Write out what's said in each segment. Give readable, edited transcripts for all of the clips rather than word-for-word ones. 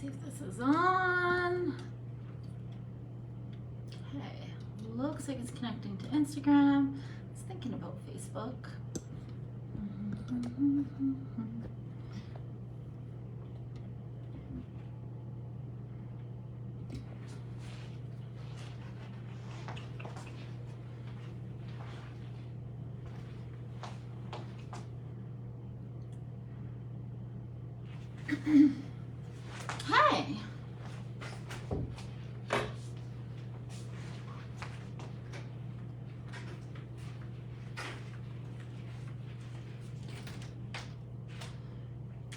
see if this is on. Okay, looks like it's connecting to Instagram. I was thinking about Facebook. Hey.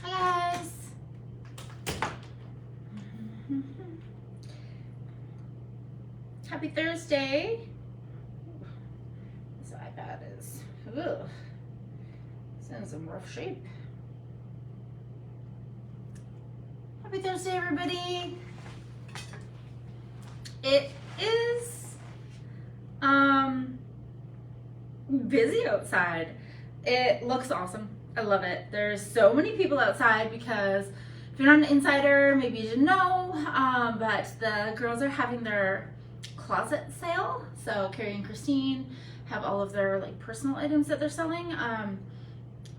Hi guys. Happy Thursday. This iPad is, it's in some rough shape. Happy Thursday, everybody. It is busy outside. It looks awesome. I love it. There's so many people outside because if you're not an insider, maybe you didn't know, but the girls are having their closet sale. So Carrie and Christine have all of their like personal items that they're selling.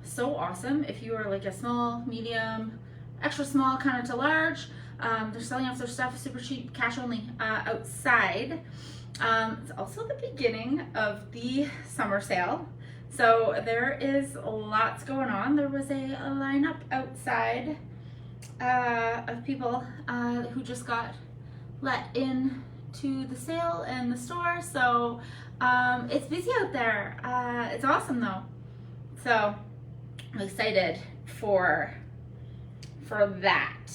So awesome. If you are like a small, medium, extra small, kind of to large, they're selling off their stuff super cheap, cash only, outside. It's also the beginning of the summer sale, so there is lots going on. There was a lineup outside of people who just got let in to the sale and the store, so it's busy out there. It's awesome though, so I'm excited for that.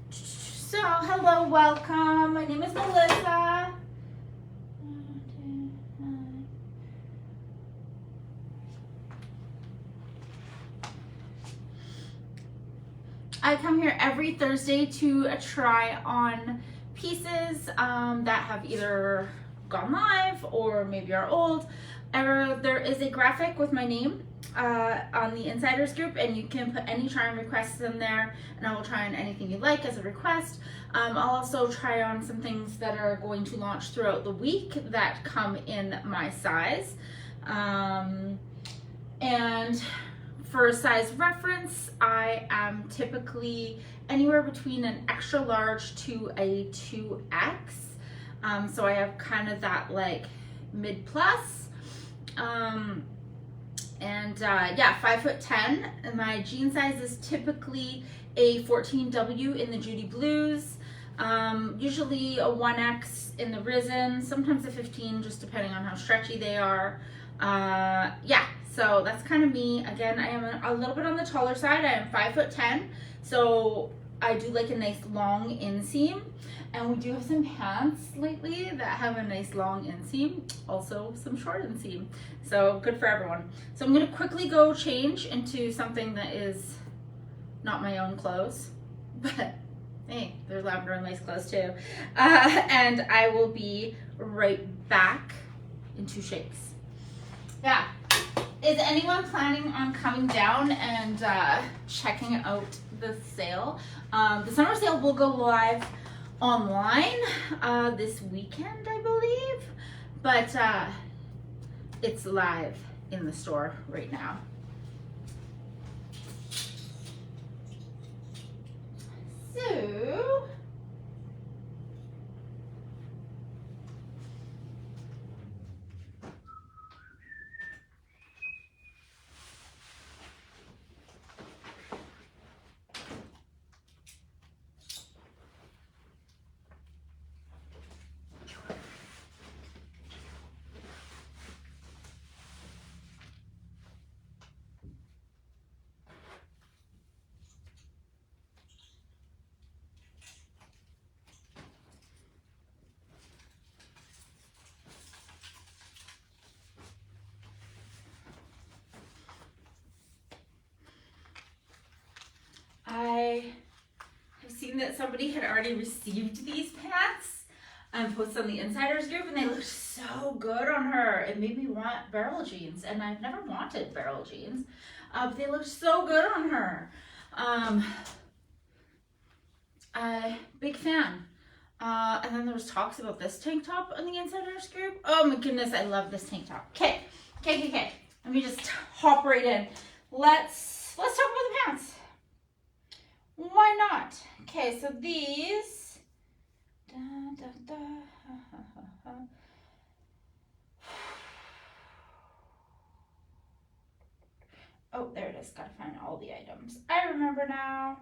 So hello, welcome. My name is Melissa. I come here every Thursday to try on pieces that have either gone live or maybe are old. There is a graphic with my name on the insiders group, and you can put any try on requests in there, and I will try on anything you like as a request. I'll also try on some things that are going to launch throughout the week that come in my size. And for size reference, I am typically anywhere between an extra large to a 2X. So I have kind of that like mid plus. Yeah, 5'10". And my jean size is typically a 14W in the Judy Blues, usually a 1X in the Risen, sometimes a 15, just depending on how stretchy they are. Yeah, so that's kind of me. Again, I am a little bit on the taller side. I am 5'10", so I do like a nice long inseam. And we do have some pants lately that have a nice long inseam, also some short inseam. So good for everyone. So I'm gonna quickly go change into something that is not my own clothes, but hey, there's lavender and lace clothes too. And I will be right back in 2 shakes. Yeah, is anyone planning on coming down and checking out the sale? The summer sale will go live online this weekend, I believe, but it's live in the store right now. So I have seen that somebody had already received these pants and posted on the insiders group, and they looked so good on her. It made me want barrel jeans, and I've never wanted barrel jeans, but they looked so good on her. Big fan. And then there was talks about this tank top on the Insiders group. Oh my goodness, I love this tank top. Okay. Let me just hop right in. Let's talk about the pants. Why not? Okay, so these. Oh, there it is. Gotta find all the items. I remember now.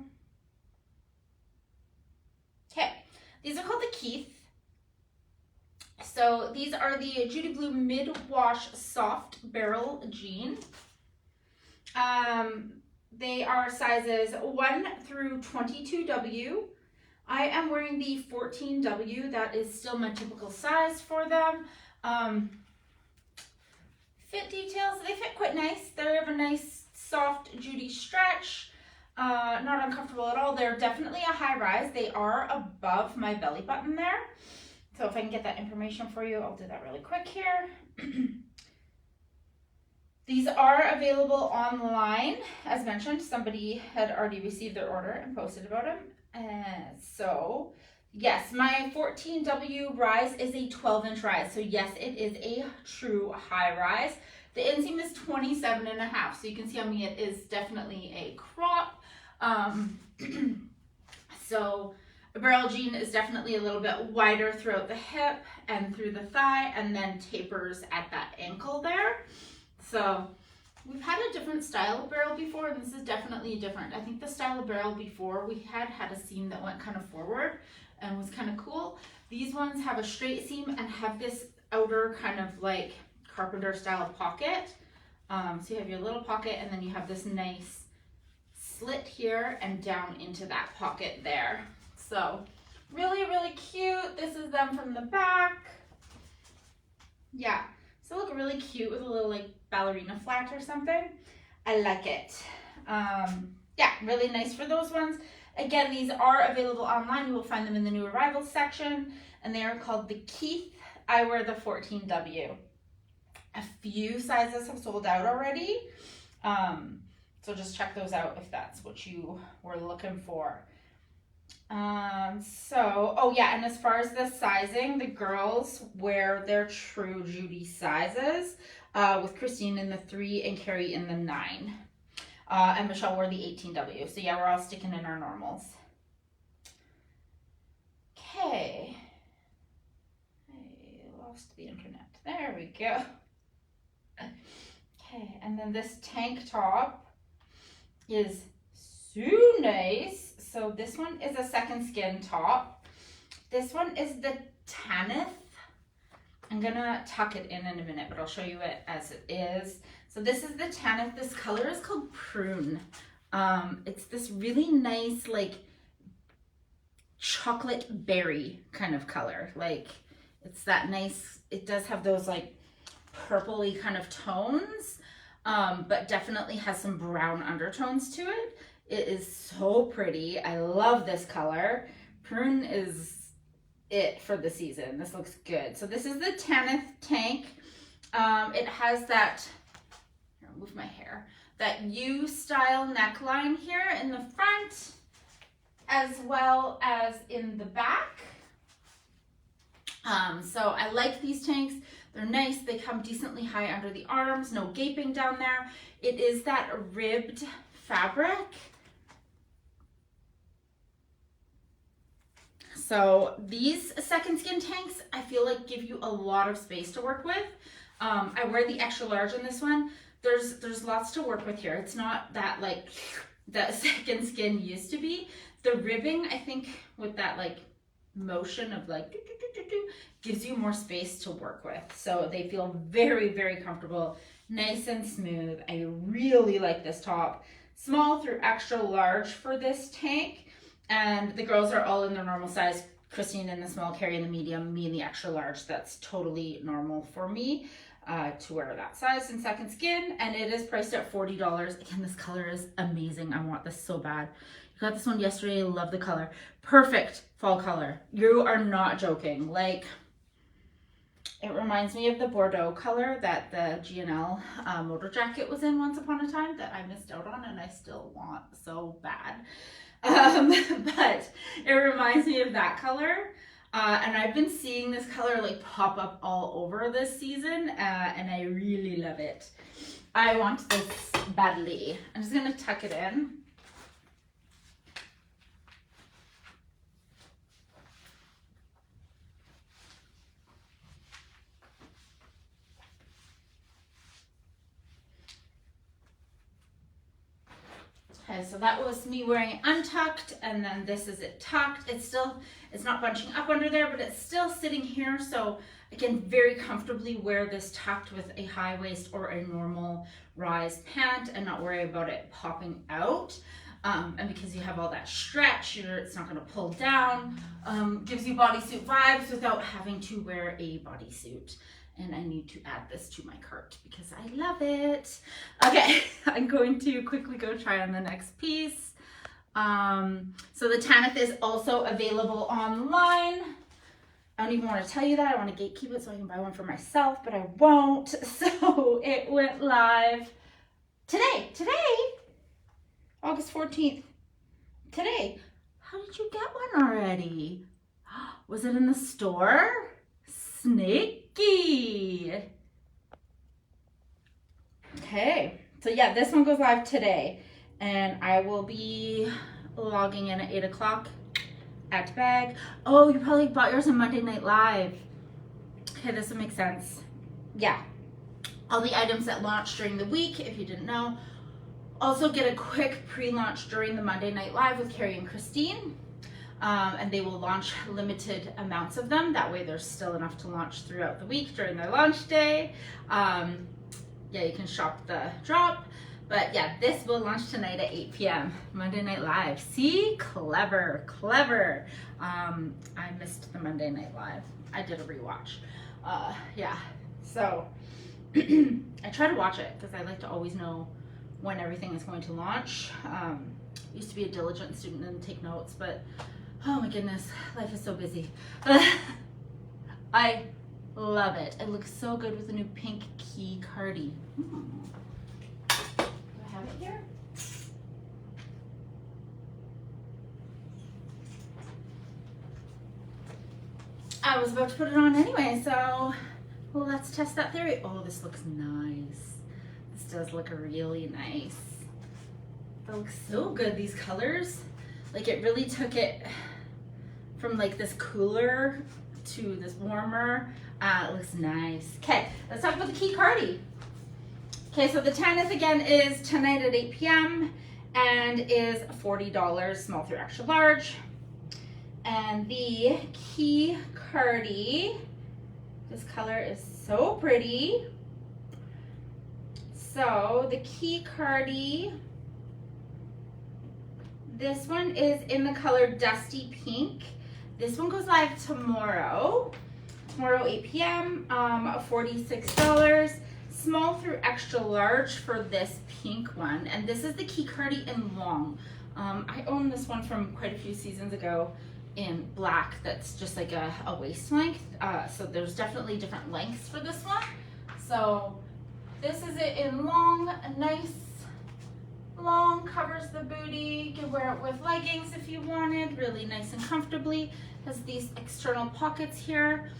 Okay, these are called the Keith. So these are the Judy Blue mid-wash soft barrel jean. They are sizes 1 through 22W. I am wearing the 14W. That is still my typical size for them. Fit details, they fit quite nice. They have a nice soft Judy stretch. Not uncomfortable at all. They're definitely a high rise. They are above my belly button there. So if I can get that information for you, I'll do that really quick here. These are available online. As mentioned, somebody had already received their order and posted about them. So yes, my 14W rise is a 12-inch rise. So yes, it is a true high rise. The inseam is 27.5. So you can see on me it is definitely a crop. So a barrel jean is definitely a little bit wider throughout the hip and through the thigh, and then tapers at that ankle there. So we've had a different style of barrel before, and this is definitely different. I think the style of barrel before we had a seam that went kind of forward and was kind of cool. These ones have a straight seam and have this outer kind of like carpenter style pocket. So you have your little pocket, and then you have this nice slit here and down into that pocket there. So really, really cute. This is them from the back. Yeah. So look really cute with a little like ballerina flat or something. I like it. Yeah, really nice for those ones. Again, these are available online. You will find them in the new arrivals section, and they are called the Keith. I wear the 14W. A few sizes have sold out already. So just check those out if that's what you were looking for. Oh yeah, and as far as the sizing, the girls wear their true Judy sizes, with Christine in the 3 and Carrie in the 9. And Michelle wore the 18W. So yeah, we're all sticking in our normals. Okay. I lost the internet. There we go. Okay, and then this tank top is so nice. So this one is a second skin top. This one is the Tanith. I'm gonna tuck it in a minute, but I'll show you it as it is. So this is the Tanith. This color is called Prune. It's this really nice, like, chocolate berry kind of color. Like, it's that nice, it does have those like purpley kind of tones, but definitely has some brown undertones to it. It is so pretty. I love this color. Prune is it for the season. This looks good. So this is the Tanith tank. It has that, here, I'll move my hair, that U style neckline here in the front as well as in the back. So I like these tanks. They're nice. They come decently high under the arms, no gaping down there. It is that ribbed fabric. So these second skin tanks, I feel like give you a lot of space to work with. I wear the extra large in this one. There's lots to work with here. It's not that like that second skin used to be. The ribbing, I think, with that like motion of like gives you more space to work with. So they feel very, very comfortable, nice and smooth. I really like this top. Small through extra large for this tank. And the girls are all in their normal size. Christine in the small, Carrie in the medium, me in the extra large. That's totally normal for me to wear that size in second skin. And it is priced at $40. Again, this color is amazing. I want this so bad. You got this one yesterday. I love the color. Perfect fall color. You are not joking. Like, it reminds me of the Bordeaux color that the GNL motor jacket was in once upon a time that I missed out on and I still want so bad. But it reminds me of that color. And I've been seeing this color like pop up all over this season, and I really love it. I want this badly. I'm just gonna tuck it in. Okay, so that was me wearing it untucked, and then this is it tucked. It's not bunching up under there, but it's still sitting here, so I can very comfortably wear this tucked with a high waist or a normal rise pant and not worry about it popping out. And because you have all that stretch, it's not gonna pull down. Gives you bodysuit vibes without having to wear a bodysuit. And I need to add this to my cart because I love it. Okay, I'm going to quickly go try on the next piece. So the Tanith is also available online. I don't even want to tell you that. I want to gatekeep it so I can buy one for myself, but I won't. So it went live today, August 14th, today. How did you get one already? Was it in the store? Sneaky. Okay, so yeah, this one goes live today, and I will be logging in at 8 o'clock at bag. Oh, you probably bought yours on Monday Night Live. Okay, this will make sense. Yeah, all the items that launch during the week, if you didn't know. Also get a quick pre-launch during the Monday Night Live with Carrie and Christine. And they will launch limited amounts of them. That way there's still enough to launch throughout the week during their launch day. Yeah, you can shop the drop. But yeah, this will launch tonight at 8 p.m. Monday Night Live. See? Clever, clever. I missed the Monday Night Live. I did a rewatch. Yeah, so I try to watch it because I like to always know when everything is going to launch. Used to be a diligent student and take notes, but oh my goodness, life is so busy. I love it. It looks so good with the new pink key cardie. Do I have it here? I was about to put it on anyway, so well, let's test that theory. Oh, this looks nice. This does look really nice. That looks so good, these colors. Like it really took it from like this cooler to this warmer. It looks nice. Okay, let's talk about the key cardie. Okay, so the Tanith again is tonight at 8 p.m. and is $40, small through extra large. And the key cardie, this color is so pretty. So the key cardie, this one is in the color Dusty Pink. This one goes live tomorrow, 8 p.m., $46. Small through extra large for this pink one. And this is the key cardie in long. I own this one from quite a few seasons ago in black that's just like a waist length. So there's definitely different lengths for this one. So this is it in long, a nice long, covers the booty. You can wear it with leggings if you wanted, really nice and comfortably. Has these external pockets here.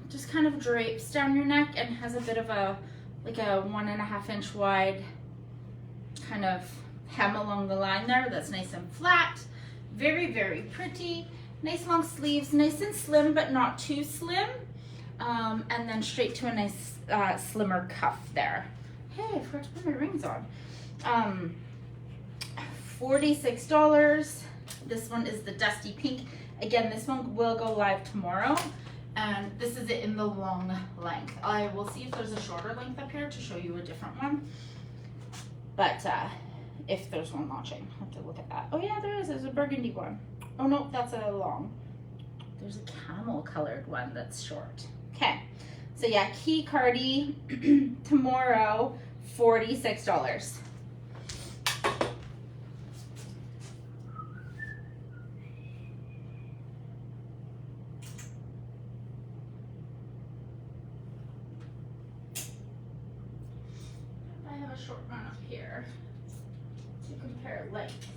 Just kind of drapes down your neck and has a bit of a, like a 1.5 inch wide kind of hem along the line there. That's nice and flat. Very, very pretty. Nice long sleeves, nice and slim, but not too slim. And then straight to a nice slimmer cuff there. Hey, I forgot to put my rings on. $46. This one is the Dusty Pink. Again, this one will go live tomorrow. And this is it in the long length. I will see if there's a shorter length up here to show you a different one. But if there's one launching, I have to look at that. Oh yeah, there is. There's a burgundy one. Oh no, that's a long. There's a camel colored one that's short. Okay, so yeah, key cardie tomorrow, $46. I have a short one up here to compare lengths.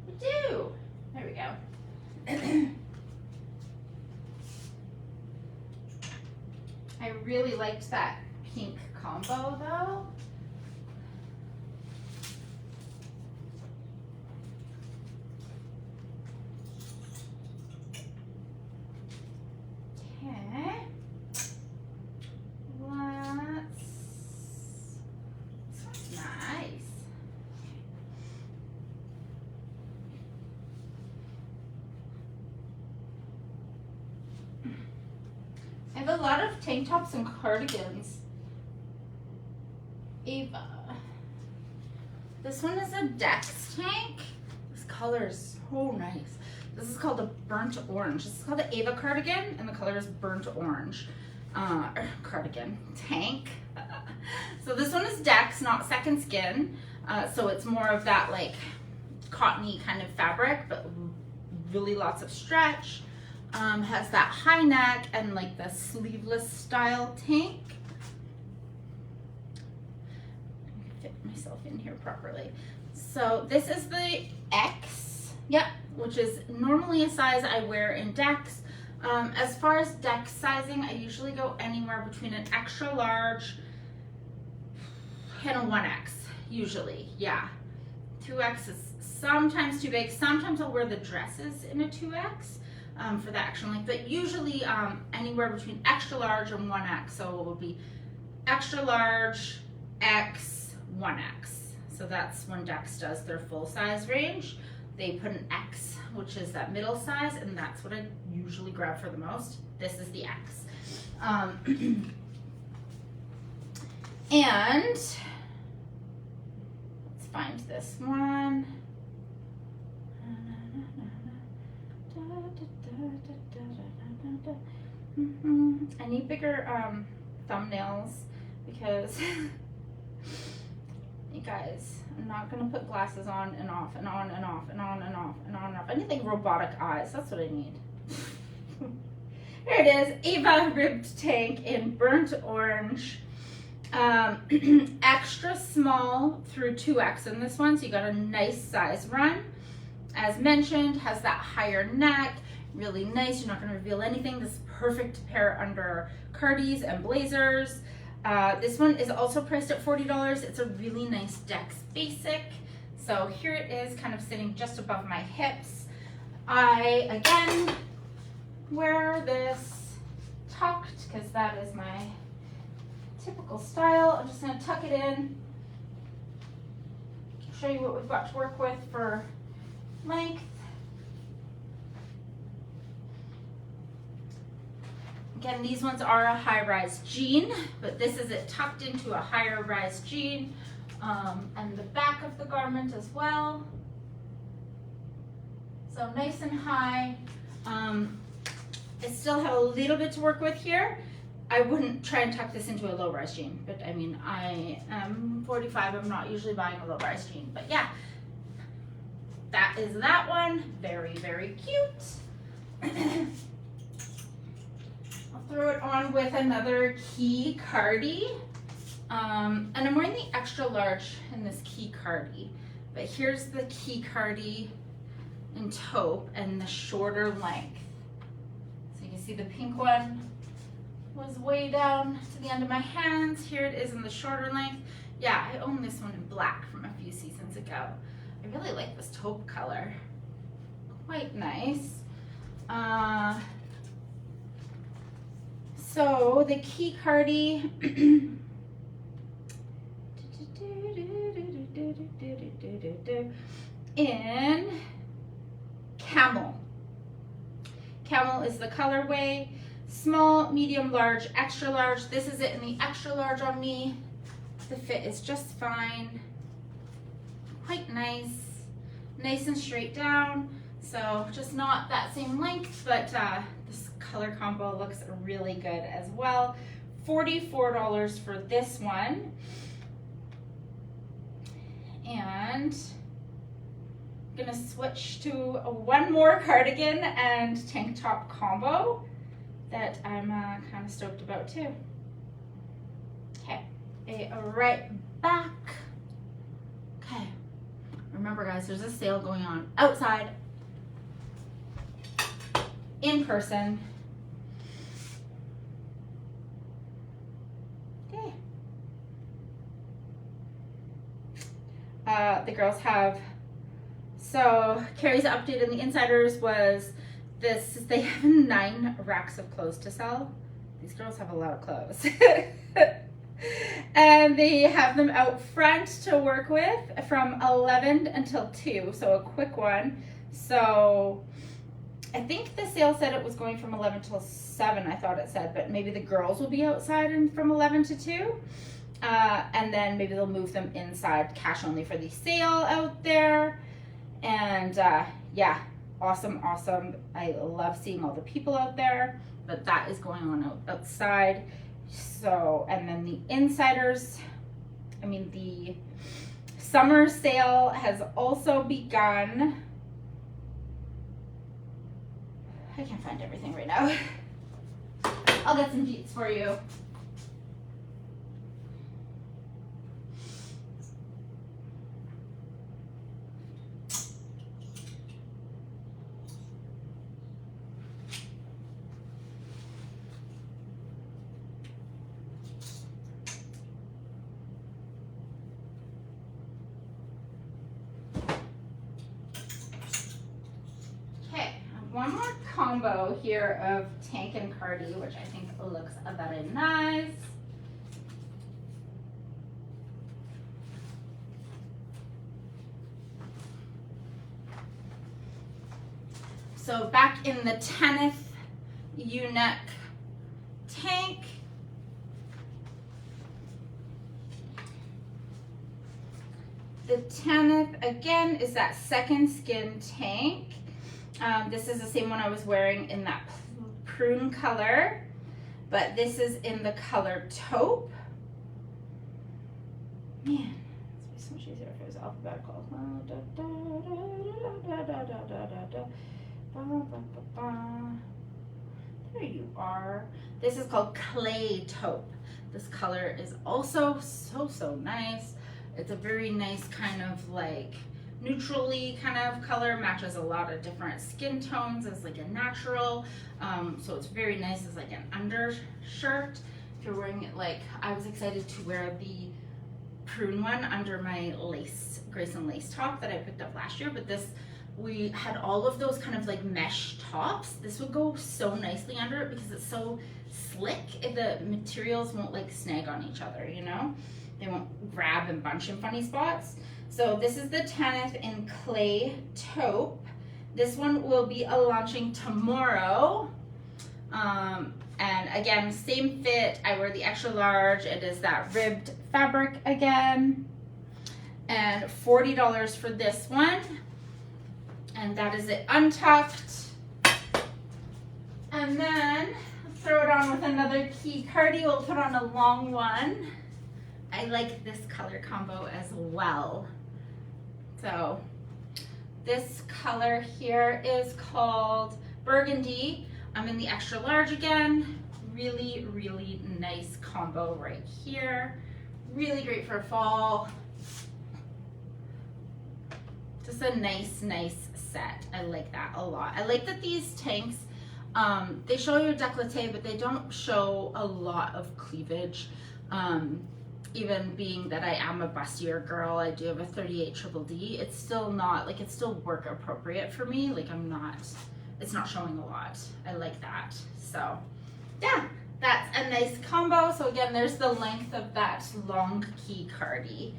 I I really liked that pink combo though. Okay. This one's nice. I have a lot of tank tops and cardigans. Ava. This one is a Dex tank. This color is so nice. This is called a burnt orange. This is called the Ava cardigan, and the color is burnt orange. Cardigan tank. So this one is Dex, not Second Skin. So it's more of that like cottony kind of fabric, but really lots of stretch. Has that high neck and like the sleeveless style tank. Fit myself in here properly. So this is the X, yep, which is normally a size I wear in Dex. As far as Dex sizing, I usually go anywhere between an extra large and a 1X, usually, yeah. 2X is sometimes too big. Sometimes I'll wear the dresses in a 2X. For the extra length, but usually anywhere between extra large and 1X. So it will be extra large, X, 1X. So that's when Dex does their full size range. They put an X, which is that middle size, and that's what I usually grab for the most. This is the X. And let's find this one. I need bigger thumbnails because you guys, I'm not gonna put glasses on and off and on and off and on and off and on and off. Anything robotic eyes, that's what I need. Here it is, Ava ribbed tank in burnt orange. Extra small through 2X in this one, so you got a nice size run. As mentioned, has that higher neck, really nice. You're not going to reveal anything. This is perfect to pair under cardis and blazers. This one is also priced at $40. It's a really nice Dex basic. So here it is, kind of sitting just above my hips. I, again, wear this tucked because that is my typical style. I'm just going to tuck it in, show you what we've got to work with for length. Again, these ones are a high-rise jean, but this is it tucked into a higher rise jean, and the back of the garment as well. So nice and high. I still have a little bit to work with here. I wouldn't try and tuck this into a low-rise jean, but I mean, I am 45. I'm not usually buying a low-rise jean, but yeah. That is that one. Very, very cute. I'll throw it on with another key cardi. And I'm wearing the extra large in this key cardi. But here's the key cardi in taupe and the shorter length. So you can see the pink one was way down to the end of my hands. Here it is in the shorter length. Yeah, I own this one in black from a few seasons ago. I really like this taupe color. Quite nice. So the key cardi in camel. Camel is the colorway. Small, medium, large, extra large. This is it in the extra large on me. The fit is just fine. Quite nice. Nice and straight down. So just not that same length, but this color combo looks really good as well. $44 for this one. And I'm gonna switch to one more cardigan and tank top combo that I'm kind of stoked about too. Okay, right back. Okay, remember guys, there's a sale going on outside, in person. the girls have. So Carrie's update in the insiders was this: they have 9 racks of clothes to sell. These girls have a lot of clothes. And they have them out front to work with from 11 until 2, so a quick one. So I think the sale said it was going from 11 till 7, I thought it said, but maybe the girls will be outside and from 11 to 2. And then maybe they'll move them inside, cash only for the sale out there. And yeah, awesome. I love seeing all the people out there, but that is going on outside. So, and then the insiders, I mean, the summer sale has also begun. I can't find everything right now. I'll get some deets for you. One more combo here of tank and cardi, which I think looks very nice. So back in the Tenneth U-neck tank. The Tenneth, again, is that second skin tank. This is the same one I was wearing in that prune color, but this is in the color taupe. Man, it's so much easier if it was alphabetical. There you are. This is called clay taupe. This color is also so nice. It's a very nice kind of like neutrally kind of color, matches a lot of different skin tones as like a natural, so it's very nice as like an undershirt. If you're wearing it, like I was excited to wear the prune one under my lace, Grayson lace top that I picked up last year, but this, we had all of those kind of like mesh tops. This would go so nicely under it because it's so slick. The materials won't like snag on each other, you know? They won't grab and bunch in funny spots. So this is the Tenneth in clay taupe. This one will be launching tomorrow. And again, same fit. I wear the extra large. It is that ribbed fabric again. And $40 for this one. And that is it untucked. And then throw it on with another key cardi. We'll put on a long one. I like this color combo as well. So this color here is called Burgundy. I'm in the extra large again. Really nice combo right here. Really great for fall. Just a nice set. I like that a lot. I like that these tanks, they show your décolleté, but they don't show a lot of cleavage. Even being that I am a bustier girl, I do have a 38 triple D, it's still not, like, it's still work appropriate for me. Like, it's not showing a lot. I like that. So yeah, that's a nice combo. So again, there's the length of that long key cardi.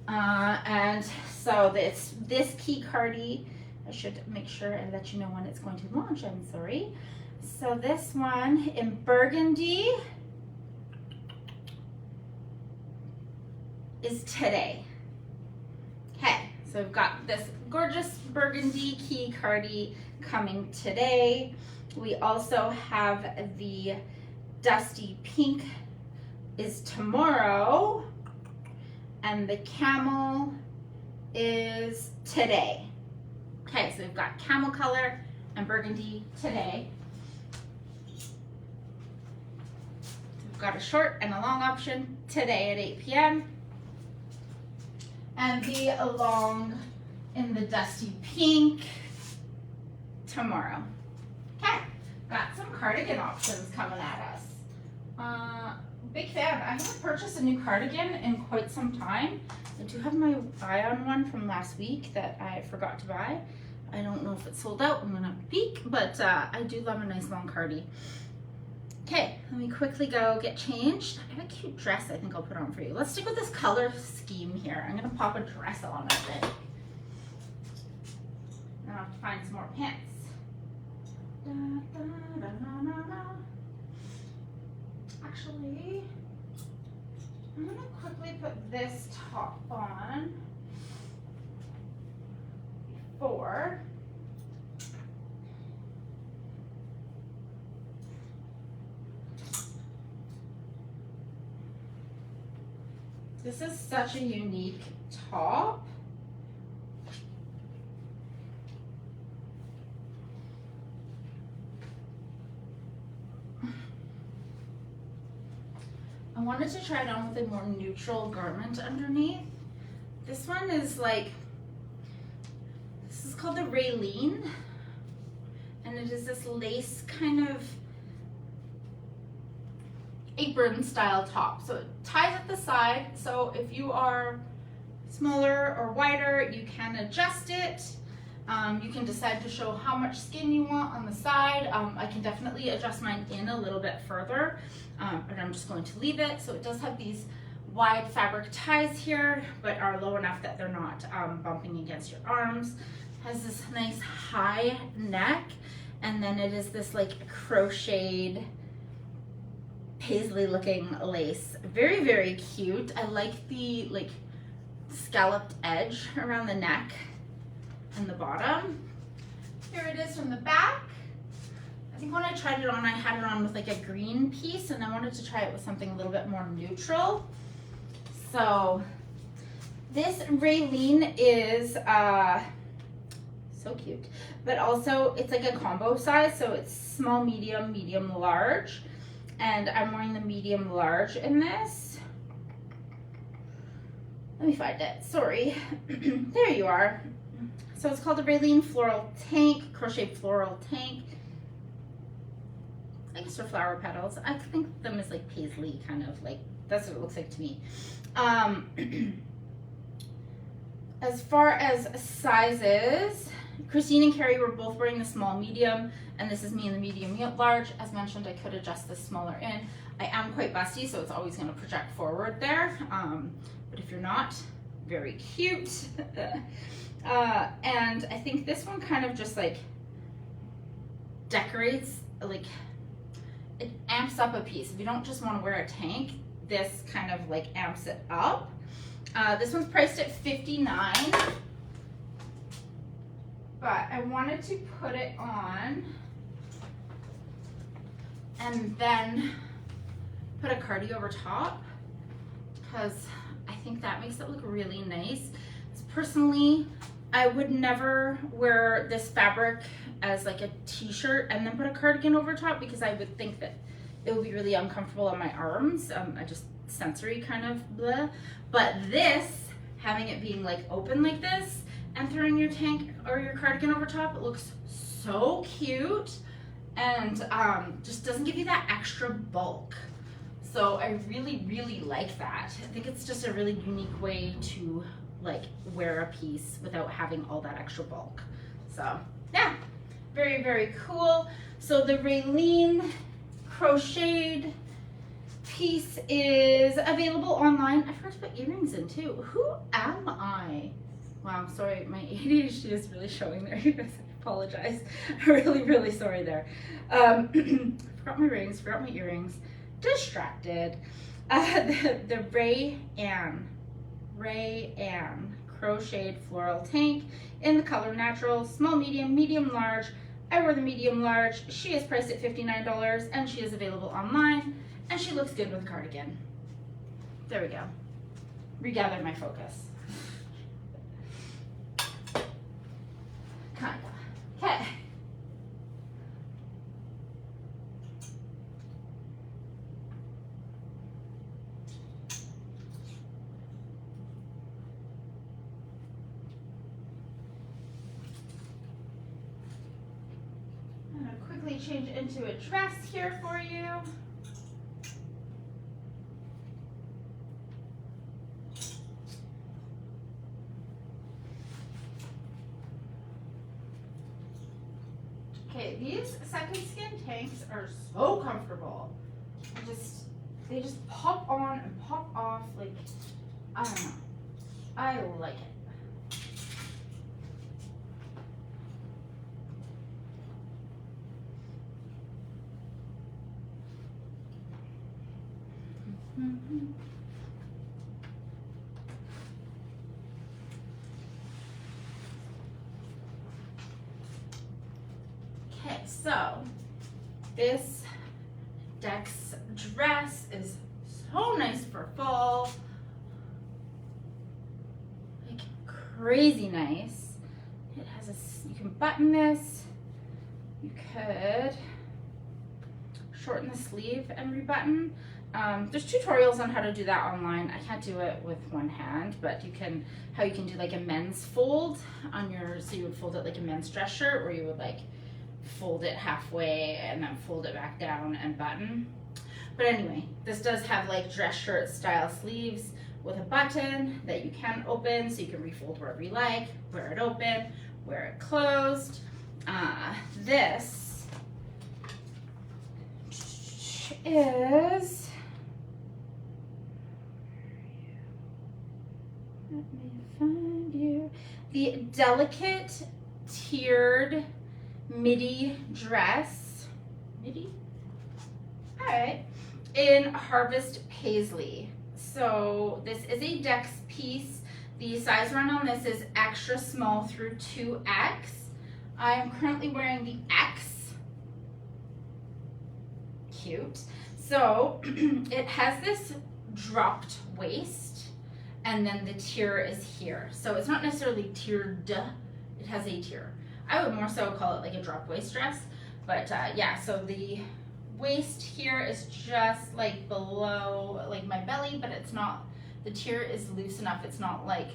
And so this key cardi, I should make sure and let you know when it's going to launch, I'm sorry. So this one in Burgundy is today. Okay, so we've got this gorgeous burgundy key cardi coming today. We also have the dusty pink is tomorrow, and the camel is today. Okay, so we've got camel color and burgundy today. We've got a short and a long option today at 8 p.m. and the long in the dusty pink tomorrow. Okay, got some cardigan options coming at us. big fan. I haven't purchased a new cardigan in quite some time. I do have my eye on one from last week that I forgot to buy. I don't know if it's sold out. I'm gonna have to peek, but I do love a nice long cardi. Okay, let me quickly go get changed. I have a cute dress I think I'll put on for you. Let's stick with this color scheme here. I'm gonna pop a dress on, I think. Then I'll have to find some more pants. Da, da, da, da, da, da. Actually, I'm gonna quickly put this top on before. This is such a unique top. I wanted to try it on with a more neutral garment underneath. This one is like, this is called the Raylene, and it is this lace kind of apron style top. So it ties at the side, so if you are smaller or wider, you can adjust it. You can decide to show how much skin you want on the side. I can definitely adjust mine in a little bit further, but I'm just going to leave it. So it does have these wide fabric ties here, but are low enough that they're not bumping against your arms. It has this nice high neck, and then it is this like crocheted paisley looking lace. Very, very cute. I like the like scalloped edge around the neck and the bottom. Here it is from the back. I think when I tried it on, I had it on with like a green piece, and I wanted to try it with something a little bit more neutral. So this Raylene is so cute, but also it's like a combo size, so it's small, medium, medium, large, and I'm wearing the medium large in this. Let me find it, sorry. There you are. So it's called the Raylene Floral Tank, Crochet Floral Tank. I guess they're flower petals. I think of them as like paisley, kind of like, that's what it looks like to me. As far as sizes, Christine and Carrie were both wearing the small medium, and this is me in the medium large. As mentioned, I could adjust this smaller in. I am quite busty, so it's always going to project forward there. But if you're not, very cute. And I think this one kind of just like decorates, like it amps up a piece. If you don't just want to wear a tank, this kind of like amps it up. This one's priced at $59, but I wanted to put it on and then put a cardi over top because I think that makes it look really nice. Personally, I would never wear this fabric as like a t-shirt and then put a cardigan over top because I would think that it would be really uncomfortable on my arms. I just sensory kind of blah. But this, having it being like open like this and throwing your tank or your cardigan over top, it looks so cute and just doesn't give you that extra bulk. So I really, really like that. I think it's just a really unique way to like wear a piece without having all that extra bulk. So yeah, very, very cool. So the Raylene crocheted piece is available online. I forgot to put earrings in too. Who am I? Wow, sorry, my ADHD is really showing there. You guys, I apologize. I'm really, really sorry there. Forgot my rings, forgot my earrings. Distracted. The Rayanne crocheted floral tank in the color natural, small, medium, medium, large. I wore the medium large. She is priced at $59 and she is available online and she looks good with a cardigan. There we go. Regather my focus. Kinda. Okay. Change into a dress here for you. These second skin tanks are so comfortable. They just pop on and pop off, like, I don't know. I like it. Okay, so this Dex dress is so nice for fall. Like crazy nice. It has you can button this. You could shorten the sleeve and rebutton. There's tutorials on how to do that online. I can't do it with one hand, but how you can do like a men's fold on so you would fold it like a men's dress shirt, or you would like fold it halfway and then fold it back down and button. But anyway, this does have like dress shirt style sleeves with a button that you can open, so you can refold wherever you like, wear it open, wear it closed. This is, let me find you, the Delicate Tiered Midi dress. Midi? Alright. In Harvest Paisley. So this is a Dex piece. The size run on this is extra small through 2X. I am currently wearing the X. Cute. So it has this dropped waist, and then the tier is here. So it's not necessarily tiered, it has a tier. I would more so call it like a drop waist dress, but yeah, so the waist here is just like below like my belly, but it's not, the tier is loose enough, it's not like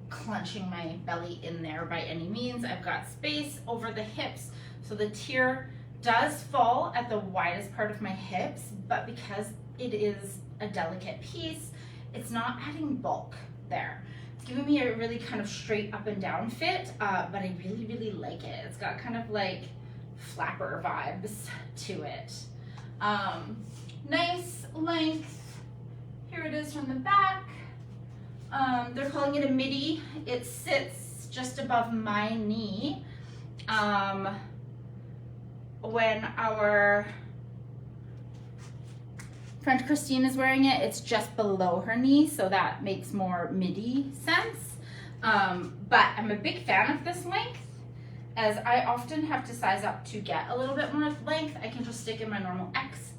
clenching my belly in there by any means. I've got space over the hips, so the tier does fall at the widest part of my hips, but because it is a delicate piece, it's not adding bulk there. It's giving me a really kind of straight up and down fit, but I really, really like it. It's got kind of like flapper vibes to it. Nice length. Here it is from the back. They're calling it a midi. It sits just above my knee. When our friend Christine is wearing it, it's just below her knee, so that makes more midi sense. But I'm a big fan of this length, as I often have to size up to get a little bit more length. I can just stick in my normal X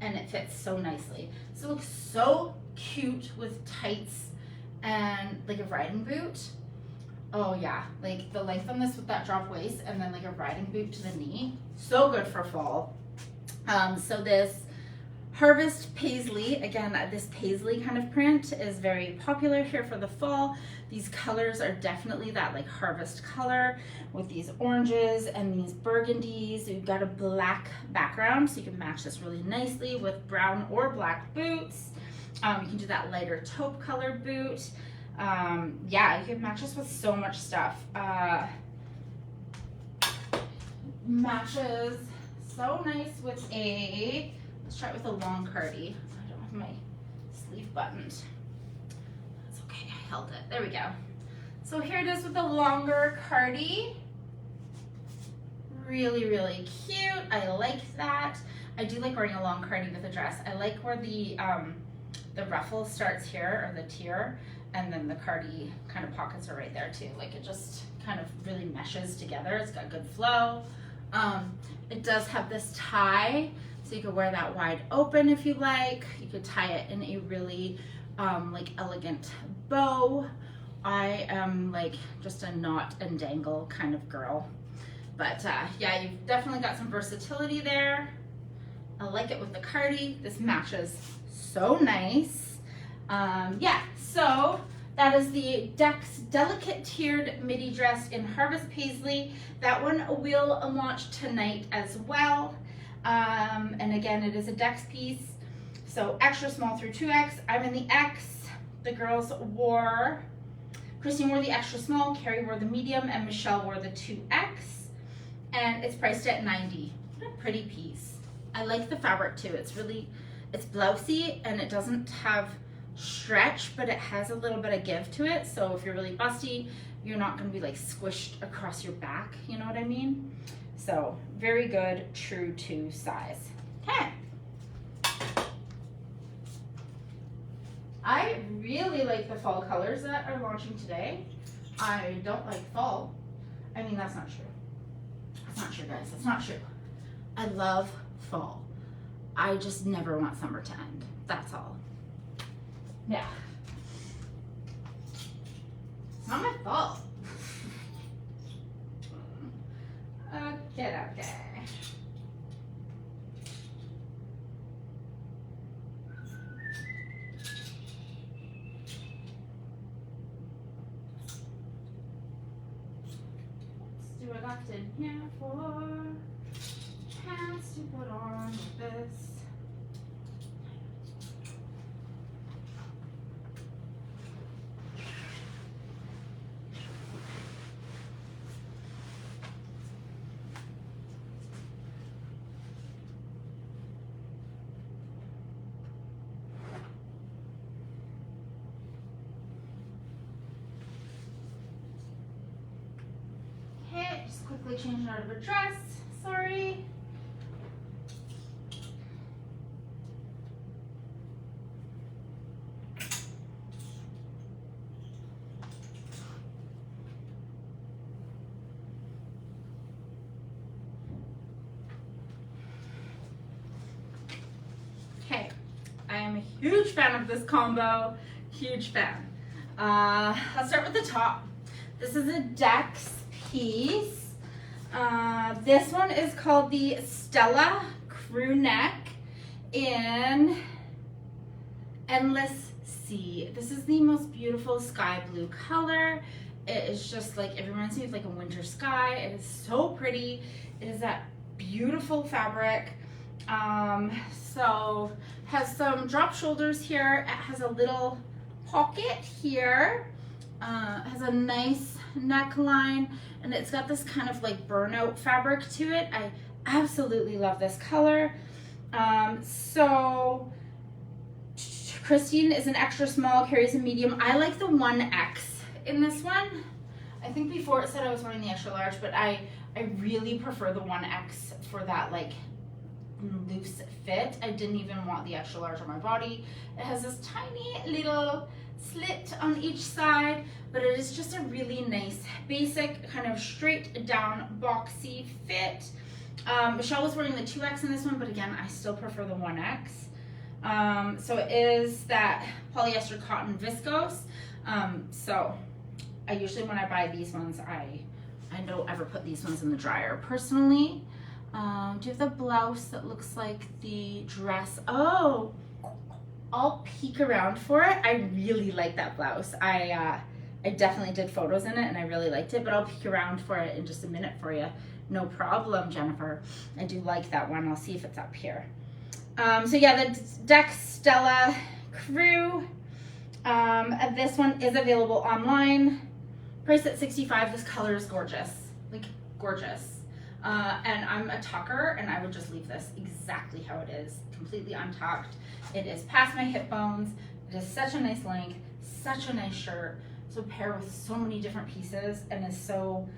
and it fits so nicely. So it looks so cute with tights and like a riding boot. Oh yeah, like the length on this with that drop waist and then like a riding boot to the knee. So good for fall. So this Harvest Paisley, again, this paisley kind of print is very popular here for the fall. These colors are definitely that like harvest color with these oranges and these burgundies. You've got a black background, so you can match this really nicely with brown or black boots. You can do that lighter taupe color boot. Yeah, you can match this with so much stuff. Matches so nice with a, let's try it with a long cardi. I don't have my sleeve buttoned. That's okay, I held it. There we go. So here it is with the longer cardi. Really, really cute. I like that. I do like wearing a long cardi with a dress. I like where the ruffle starts here, or the tier, and then the cardi kind of pockets are right there too. Like it just kind of really meshes together. It's got good flow. It does have this tie, so you could wear that wide open if you like. You could tie it in a really like elegant bow. I am like just a knot and dangle kind of girl. But yeah, you've definitely got some versatility there. I like it with the cardi. This matches so nice. Yeah, so that is the Dex Delicate Tiered Midi Dress in Harvest Paisley. That one will launch tonight as well. And again, it is a Dex piece, so extra small through 2X. I'm in the X. The girls wore, Christine wore the extra small, Carrie wore the medium, and Michelle wore the 2X. And it's priced at $90. What a pretty piece. I like the fabric too. It's blousy and it doesn't have stretch, but it has a little bit of give to it. So if you're really busty, you're not gonna be like squished across your back, you know what I mean? So very good, true to size. Okay. I really like the fall colors that are launching today. I don't like fall. I mean, that's not true. That's not true, guys. That's not true. I love fall. I just never want summer to end. That's all. Yeah. It's not my fault. Okay. Let's do what I got in here for pants to put on with this. Just quickly change out of a dress. Sorry. Okay, I am a huge fan of this combo. Huge fan. Let's start with the top. This is a Dex piece. This one is called the Stella Crew Neck in Endless Sea. This is the most beautiful sky blue color. It is just like, it reminds me of like a winter sky. It is so pretty. It is that beautiful fabric. So has some drop shoulders here. It has a little pocket here. Has a nice neckline, and it's got this kind of like burnout fabric to it. I absolutely love this color. So Christine is an extra small, carries a medium. I like the 1X in this one. I think before it said I was wearing the extra large, but I really prefer the 1X for that like loose fit. I didn't even want the extra large on my body. It has this tiny little slit on each side, but it is just a really nice basic kind of straight down boxy fit. Michelle was wearing the 2X in this one, but again, I still prefer the 1X. So it is that polyester cotton viscose. So I usually, when I buy these ones, I don't ever put these ones in the dryer personally. Do you have the blouse that looks like the dress? Oh, I'll peek around for it. I really like that blouse. I definitely did photos in it and I really liked it, but I'll peek around for it in just a minute for you. No problem, Jennifer. I do like that one. I'll see if it's up here. So yeah, the Dex Stella Crew. This one is available online. Priced at $65. This color is gorgeous, like gorgeous. And I'm a tucker, and I would just leave this exactly how it is, completely untucked. It is past my hip bones. It is such a nice length, such a nice shirt. So pair with so many different pieces, and is so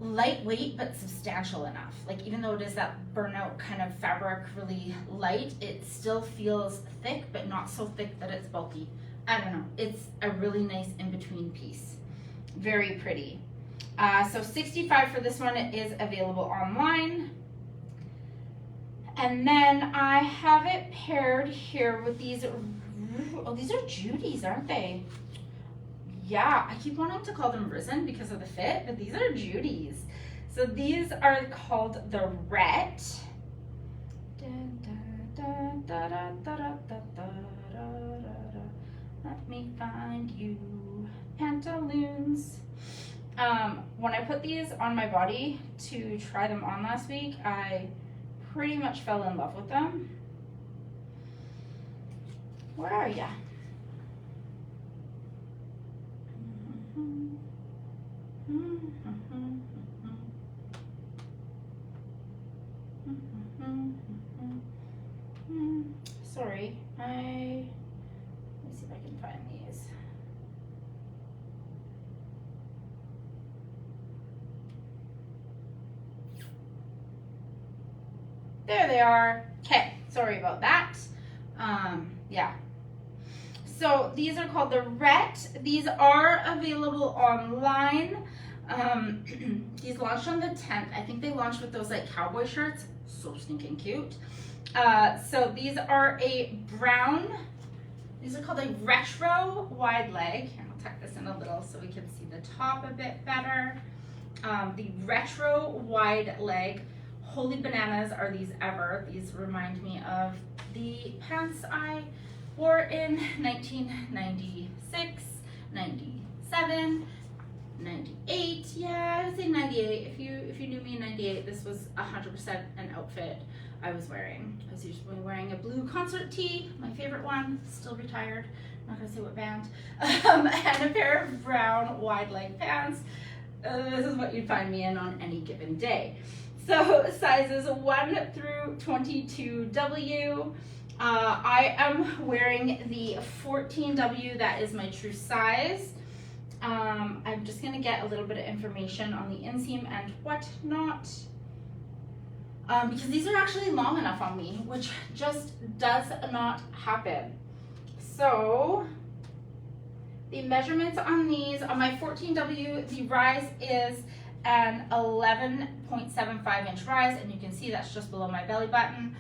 lightweight but substantial enough. Like even though it is that burnout kind of fabric, really light, it still feels thick, but not so thick that it's bulky. I don't know. It's a really nice in-between piece. Very pretty. So $65 for this one. It is available online. And then I have it paired here with these, oh, these are Judy's, aren't they? Yeah, I keep wanting to call them Risen because of the fit, but these are Judy's. So these are called the Rhett. Let me find you. Pantaloons. When I put these on my body to try them on last week, I pretty much fell in love with them. Where are ya? Sorry, let me see if I can find these. There they are. Okay, sorry about that. Yeah. So these are called the Rhett. These are available online. These launched on the 10th. I think they launched with those like cowboy shirts. So stinking cute. So these are a brown, these are called a retro wide leg. Here, I'll tuck this in a little so we can see the top a bit better. The retro wide leg. Holy bananas are these ever. These remind me of the pants I wore in 1996, 97, 98. Yeah, I would say 98. If you knew me in 98, this was 100% an outfit I was wearing. I was usually wearing a blue concert tee, my favorite one, still retired. I'm not gonna say what band. And a pair of brown wide leg pants. This is what you'd find me in on any given day. So sizes 1 through 22W. I am wearing the 14W, that is my true size. I'm just gonna get a little bit of information on the inseam and whatnot. Because these are actually long enough on me, which just does not happen. So the measurements on these, on my 14W, the rise is an 11.75 inch rise, and you can see that's just below my belly button,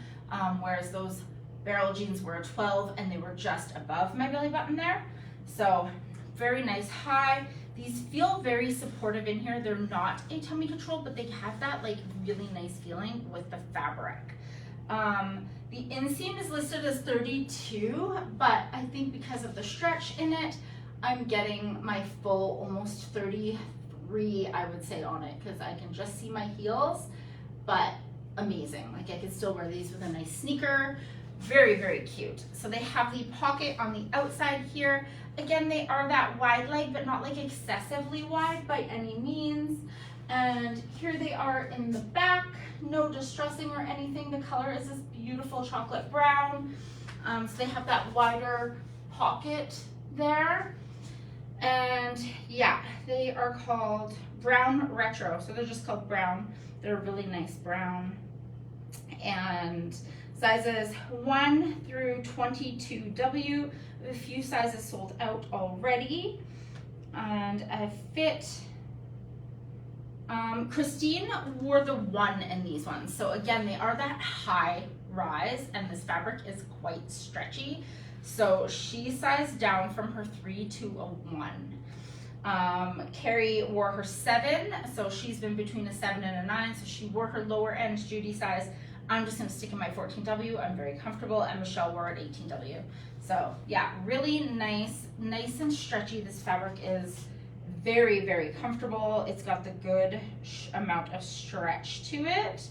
whereas those barrel jeans were a 12 and they were just above my belly button there. So very nice high. These feel very supportive in here. They're not a tummy control, but they have that like really nice feeling with the fabric. The inseam is listed as 32, but I think because of the stretch in it, I'm getting my full almost 33, I would say, on it, because I can just see my heels, but amazing. Like I could still wear these with a nice sneaker. Very, very cute. So they have the pocket on the outside here. Again, they are that wide leg, but not like excessively wide by any means. And here they are in the back, no distressing or anything. The color is this beautiful chocolate brown. So they have that wider pocket there. And yeah, they are called Brown Retro. So they're just called brown. They're a really nice brown. And sizes 1 through 22W. A few sizes sold out already. And I fit, Christine wore the 1 in these ones. So again, they are that high rise and this fabric is quite stretchy. So she sized down from her 3 to a 1. Carrie wore her 7, so she's been between a 7 and a 9. So she wore her lower end Judy size. I'm just gonna stick in my 14W. I'm very comfortable, and Michelle wore an 18W. So yeah, really nice and stretchy. This fabric is very, very comfortable. It's got the good amount of stretch to it.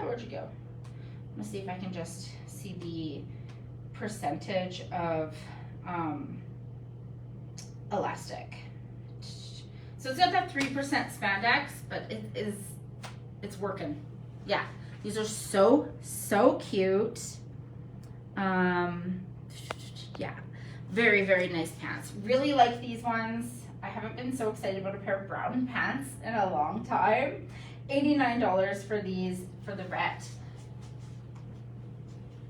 Where'd you go? I'm gonna see if I can just see the percentage of elastic. So it's got that 3% spandex, but it's working. Yeah, these are so cute. Yeah, very, very nice pants. Really like these ones. I haven't been so excited about a pair of brown pants in a long time. $89 for these, for the Rhett.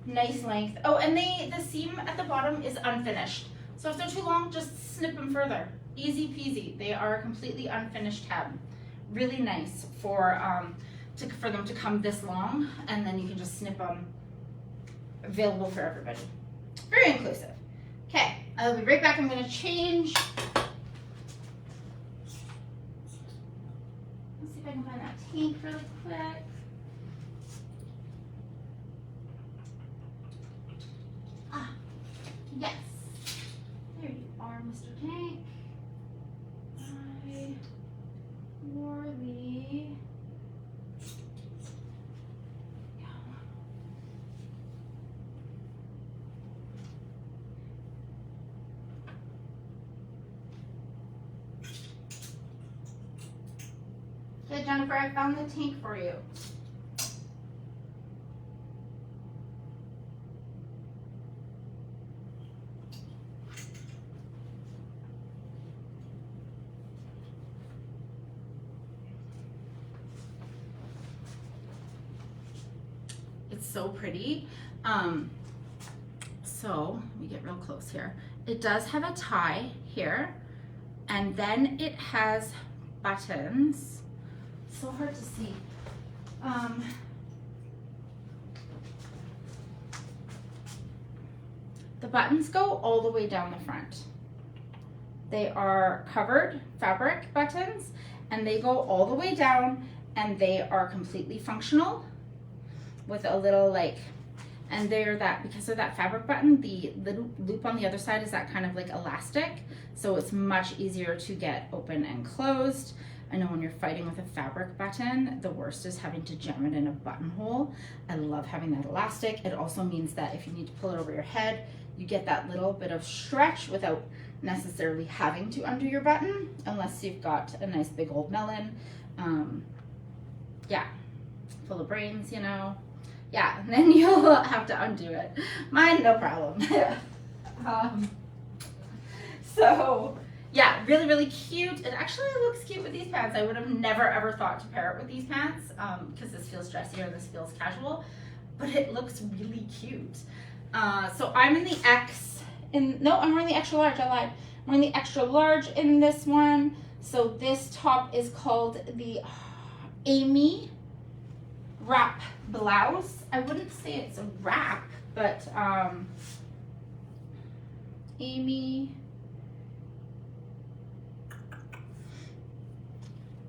Nice length. Oh, and the seam at the bottom is unfinished. So if they're too long, just snip them further. Easy peasy. They are a completely unfinished hem. Really nice for them to come this long, and then you can just snip them. Available for everybody. Very inclusive. Okay, I'll be right back. I'm going to change. Let's see if I can find that tank really quick. Ah, yes. There you are, Mr. Tank. I wore the... Jennifer, I found the tank for you. It's so pretty. So let me get real close here. It does have a tie here, and then it has buttons. So hard to see. The buttons go all the way down the front. They are covered fabric buttons, and they go all the way down, and they are completely functional with a little like, and they're that, because of that fabric button, the loop on the other side is that kind of like elastic, so it's much easier to get open and closed. I know when you're fighting with a fabric button, the worst is having to jam it in a buttonhole. I love having that elastic. It also means that if you need to pull it over your head, you get that little bit of stretch without necessarily having to undo your button, unless you've got a nice big old melon. Yeah, full of brains, you know. Yeah, and then you'll have to undo it. Mine, no problem. So yeah, really, really cute. It actually looks cute with these pants. I would have never ever thought to pair it with these pants because this feels dressier and this feels casual, but it looks really cute. So I'm in the I'm wearing the extra large, I lied. I'm wearing the extra large in this one. So this top is called the Amy wrap blouse. I wouldn't say it's a wrap, but Amy.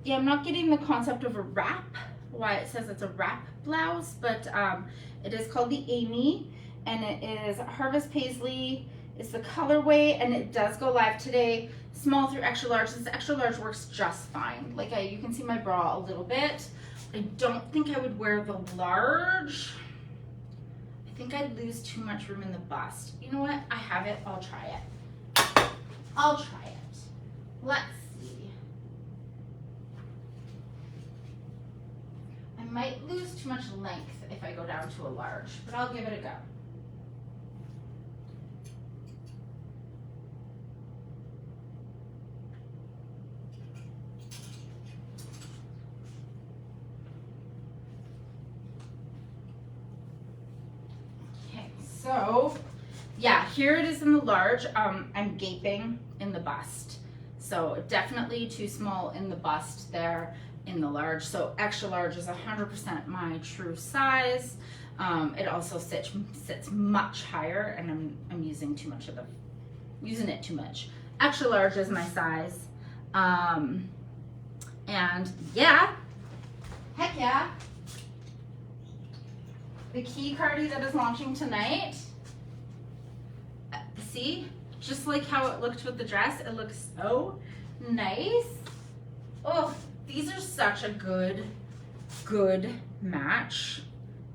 Yeah, I'm not getting the concept of a wrap, why it says it's a wrap blouse, but it is called the Amy, and it is Harvest Paisley is the colorway, and it does go live today, small through extra large. This extra large works just fine. Like you can see my bra a little bit. I don't think I would wear the large. I think I'd lose too much room in the bust. You know what? I have it. I'll try it. I'll try it. Let's see. I might lose too much length if I go down to a large, but I'll give it a go. So yeah, here it is in the large. I'm gaping in the bust. So definitely too small in the bust there in the large. So extra large is 100% my true size. It also sits much higher, and I'm using it too much. Extra large is my size. And yeah, heck yeah. The key cardi that is launching tonight, see, just like how it looked with the dress, it looks so nice. Oh, these are such a good match.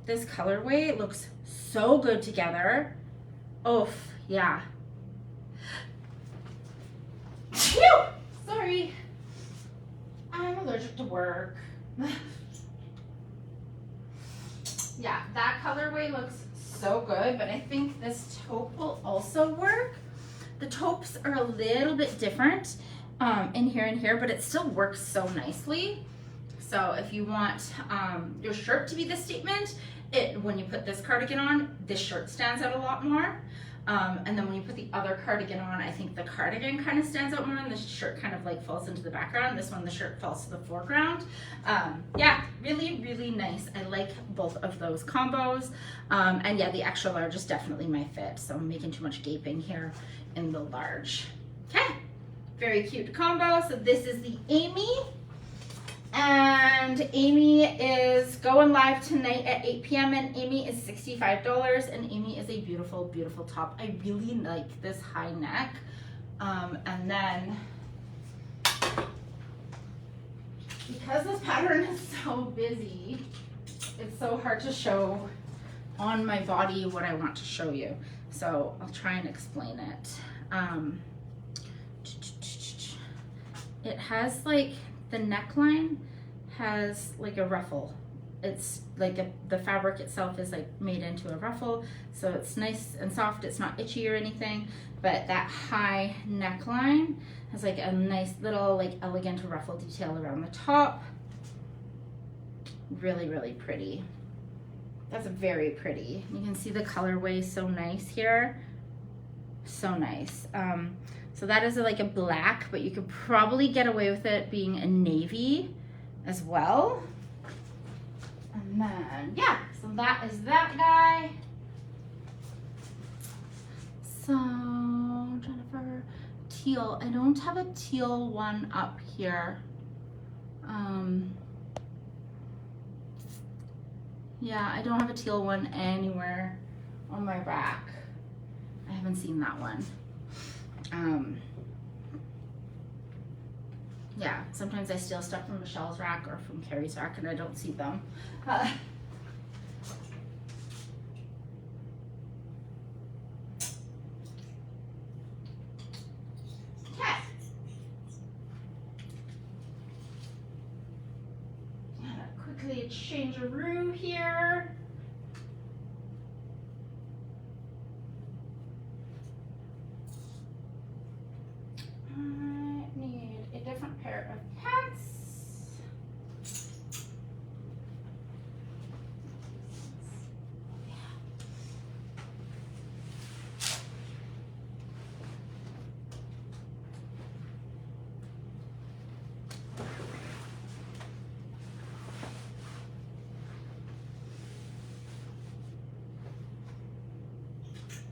This colorway looks so good together. Oh, yeah. Phew! Sorry, I'm allergic to work. Yeah, that colorway looks so good, but I think this taupe will also work. The taupes are a little bit different in here and here, but it still works so nicely. So if you want your shirt to be the statement, when you put this cardigan on, this shirt stands out a lot more. And then when you put the other cardigan on, I think the cardigan kind of stands out more and the shirt kind of like falls into the background. This one, the shirt falls to the foreground. Yeah, really, really nice. I like both of those combos. And yeah, the extra large is definitely my fit. So I'm making too much gaping here in the large. Okay, very cute combo. So this is the Amy. And Amy is going live tonight at 8 p.m. and Amy is $65, and Amy is a beautiful, beautiful top. I really like this high neck. And then, because this pattern is so busy, it's so hard to show on my body what I want to show you. So I'll try and explain it. It has like, the neckline has like a ruffle. It's like the fabric itself is like made into a ruffle, so it's nice and soft. It's not itchy or anything, but that high neckline has like a nice little like elegant ruffle detail around the top. Really, really pretty. That's very pretty. You can see the colorway so nice here. So nice. So that is like a black, but you could probably get away with it being a navy as well. And then, yeah, so that is that guy. So, Jennifer, teal. I don't have a teal one up here. Yeah, I don't have a teal one anywhere on my rack. I haven't seen that one. Yeah, sometimes I steal stuff from Michelle's rack or from Carrie's rack and I don't see them. Okay. Gotta quickly change a room here. Different pair of pants.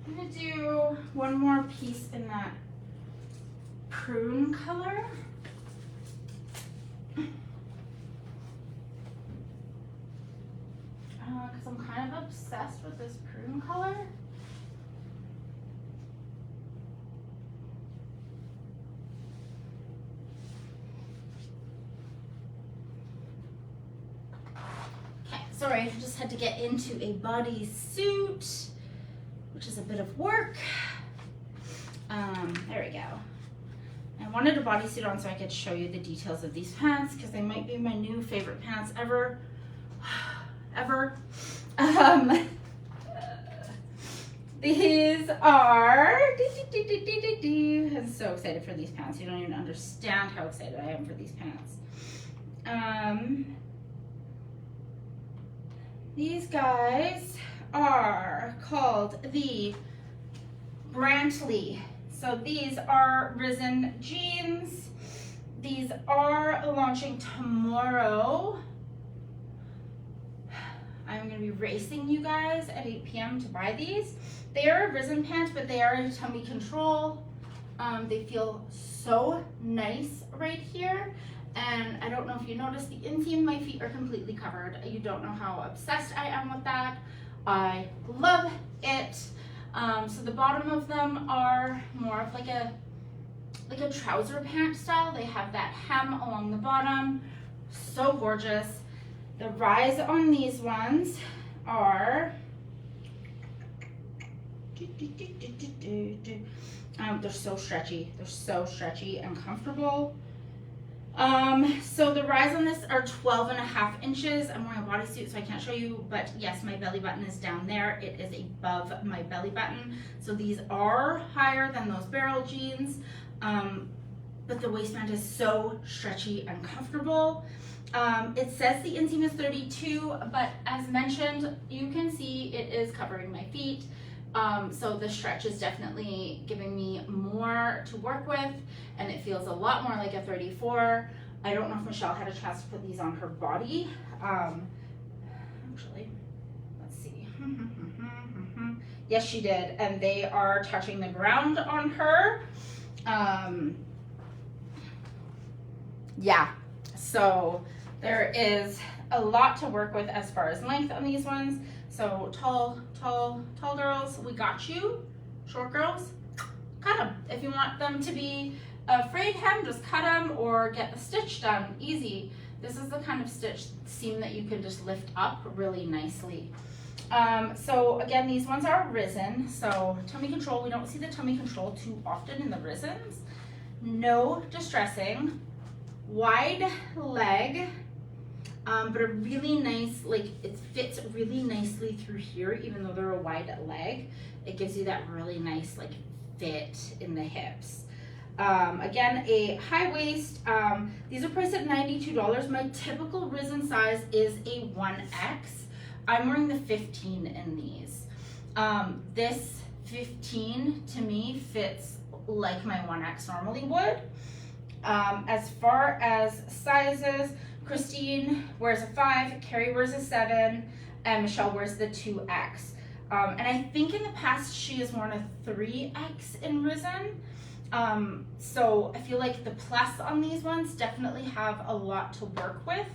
I'm gonna do one more piece in that prune color. Because I'm kind of obsessed with this prune color. Okay, sorry, I just had to get into a bodysuit, which is a bit of work. There we go. I wanted a bodysuit on so I could show you the details of these pants because they might be my new favorite pants ever. These are, I'm so excited for these pants. You don't even understand how excited I am for these pants. These guys are called the Brantley. So these are Risen jeans. These are launching tomorrow. I'm gonna be racing you guys at 8 p.m. to buy these. They are a Risen pant, but they are in tummy control. They feel so nice right here. And I don't know if you noticed the inseam, my feet are completely covered. You don't know how obsessed I am with that. I love it. So the bottom of them are more of like a trouser pant style. They have that hem along the bottom. So gorgeous. The rise on these ones are, they're so stretchy. They're so stretchy and comfortable. So the rise on this are 12.5 inches. I'm wearing a bodysuit, so I can't show you, but yes, my belly button is down there. It is above my belly button. So these are higher than those barrel jeans, but the waistband is so stretchy and comfortable. It says the inseam is 32, but as mentioned, you can see it is covering my feet. So the stretch is definitely giving me more to work with, and it feels a lot more like a 34. I don't know if Michelle had a chance to put these on her body. Actually, let's see. Yes, she did, and they are touching the ground on her. Yeah, so there is a lot to work with as far as length on these ones. So tall girls, we got you. Short girls, cut them. If you want them to be a frayed hem, just cut them or get the stitch done, easy. This is the kind of stitch seam that you can just lift up really nicely. So again, these ones are Risen. So tummy control, we don't see the tummy control too often in the Risens. No distressing, wide leg. but a really nice, like it fits really nicely through here, even though they're a wide leg. It gives you that really nice like fit in the hips. Again, a high waist. These are priced at $92. My typical risen size is a 1X. I'm wearing the 15 in these. This 15 to me fits like my 1X normally would. As far as sizes, Christine wears a 5, Carrie wears a 7, and Michelle wears the 2X. And I think in the past she has worn a 3X in risen. So I feel like the plus on these ones definitely have a lot to work with.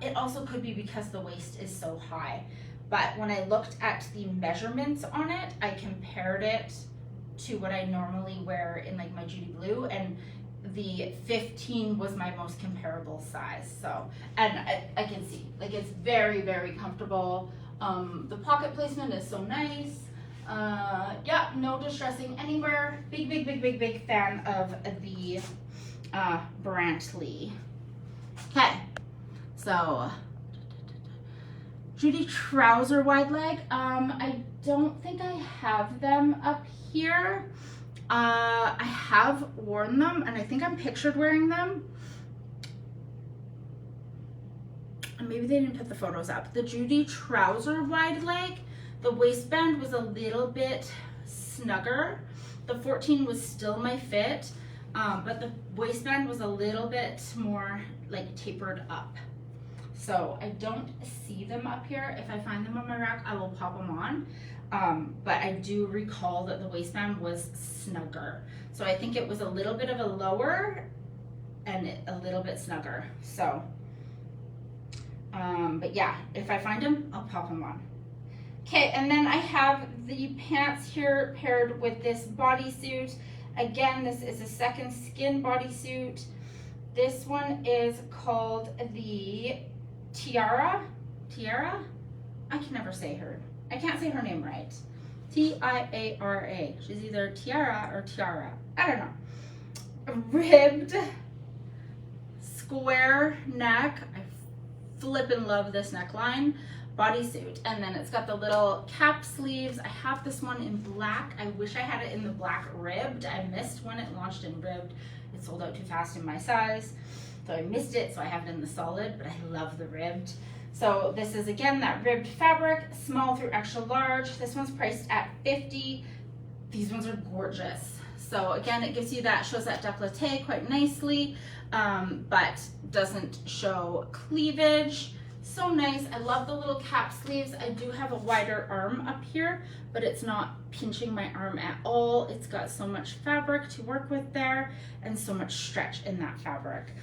It also could be because the waist is so high. But when I looked at the measurements on it, I compared it to what I normally wear in like my Judy Blue, and the 15 was my most comparable size. So, and I can see, like it's very, very comfortable. The pocket placement is so nice. Yeah, no distressing anywhere. Big fan of the Brantley. Okay, so Judy trouser wide leg. I don't think I have them up here. I have worn them, and I think I'm pictured wearing them. And maybe they didn't put the photos up. The Judy trouser wide leg, the waistband was a little bit snugger. The 14 was still my fit, but the waistband was a little bit more like tapered up. So I don't see them up here. If I find them on my rack, I will pop them on. But I do recall that the waistband was snugger. So I think it was a little bit of a lower and a little bit snugger. So, but yeah, if I find them, I'll pop them on. Okay, and then I have the pants here paired with this bodysuit. Again, this is a second skin bodysuit. This one is called the Tiara? I can never say her. I can't say her name right. Tiara. She's either Tiara or Tiara. I don't know. A ribbed square neck. I flippin' love this neckline. Bodysuit, and then it's got the little cap sleeves. I have this one in black. I wish I had it in the black ribbed. I missed when it launched in ribbed. It sold out too fast in my size, so I missed it, so I have it in the solid, but I love the ribbed. So this is again that ribbed fabric, small through extra large. This one's priced at $50. These ones are gorgeous. So again, it gives you that, shows that décolleté quite nicely, but doesn't show cleavage. So nice. I love the little cap sleeves. I do have a wider arm up here, but it's not pinching my arm at all. It's got so much fabric to work with there and so much stretch in that fabric.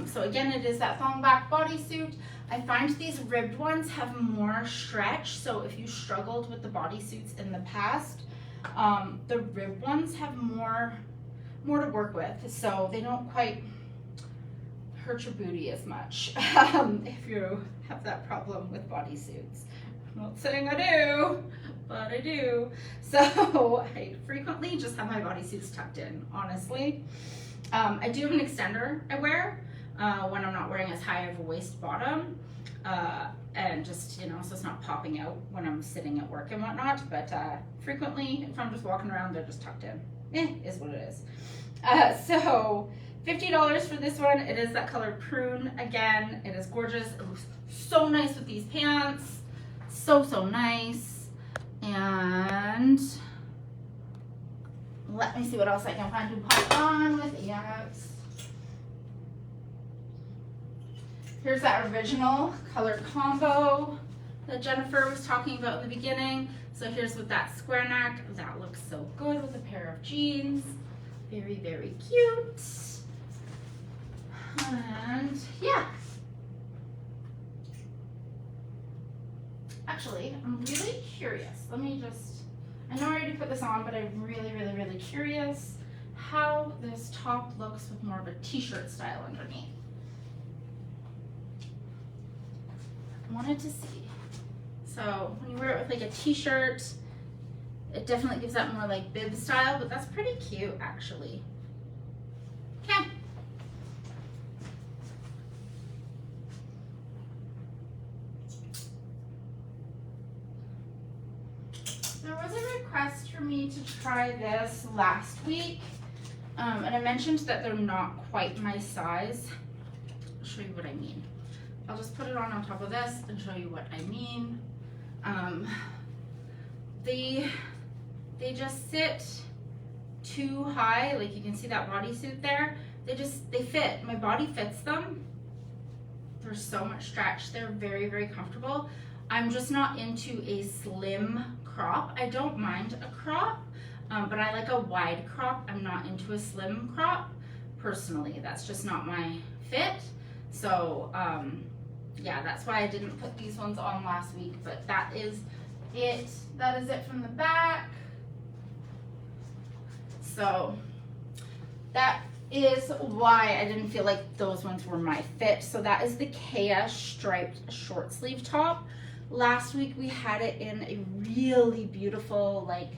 So again, it is that thong back bodysuit. I find these ribbed ones have more stretch. So if you struggled with the bodysuits in the past, the ribbed ones have more to work with. So they don't quite hurt your booty as much if you have that problem with bodysuits. I'm not saying I do, but I do. So I frequently just have my bodysuits tucked in, honestly. I do have an extender I wear when I'm not wearing as high of a waist bottom, and just, you know, so it's not popping out when I'm sitting at work and whatnot, but frequently if I'm just walking around, they're just tucked in. Is what it is. So $50 for this one. It is that color prune. Again, it is gorgeous. It looks so nice with these pants. So nice. And let me see what else I can find to put on with it. Here's that original color combo that Jennifer was talking about in the beginning. So here's with that square neck. That looks so good with a pair of jeans. Very cute. And yeah, actually, I'm really curious. Let me just, I know I already put this on, but I'm really curious how this top looks with more of a t-shirt style underneath. I wanted to see. So when you wear it with like a t-shirt, it definitely gives that more like bib style, but that's pretty cute actually. Okay. There was a request for me to try this last week, and I mentioned that they're not quite my size. I'll show you what I mean. I'll just put it on top of this and show you what I mean. They just sit too high, like you can see that bodysuit there. They fit. My body fits them. There's so much stretch. They're very, very comfortable. I'm just not into a slim crop. I don't mind a crop, but I like a wide crop. I'm not into a slim crop personally. That's just not my fit. So yeah, that's why I didn't put these ones on last week, but that is it. That is it from the back. So that is why I didn't feel like those ones were my fit. So that is the Kea striped short sleeve top. Last week we had it in a really beautiful like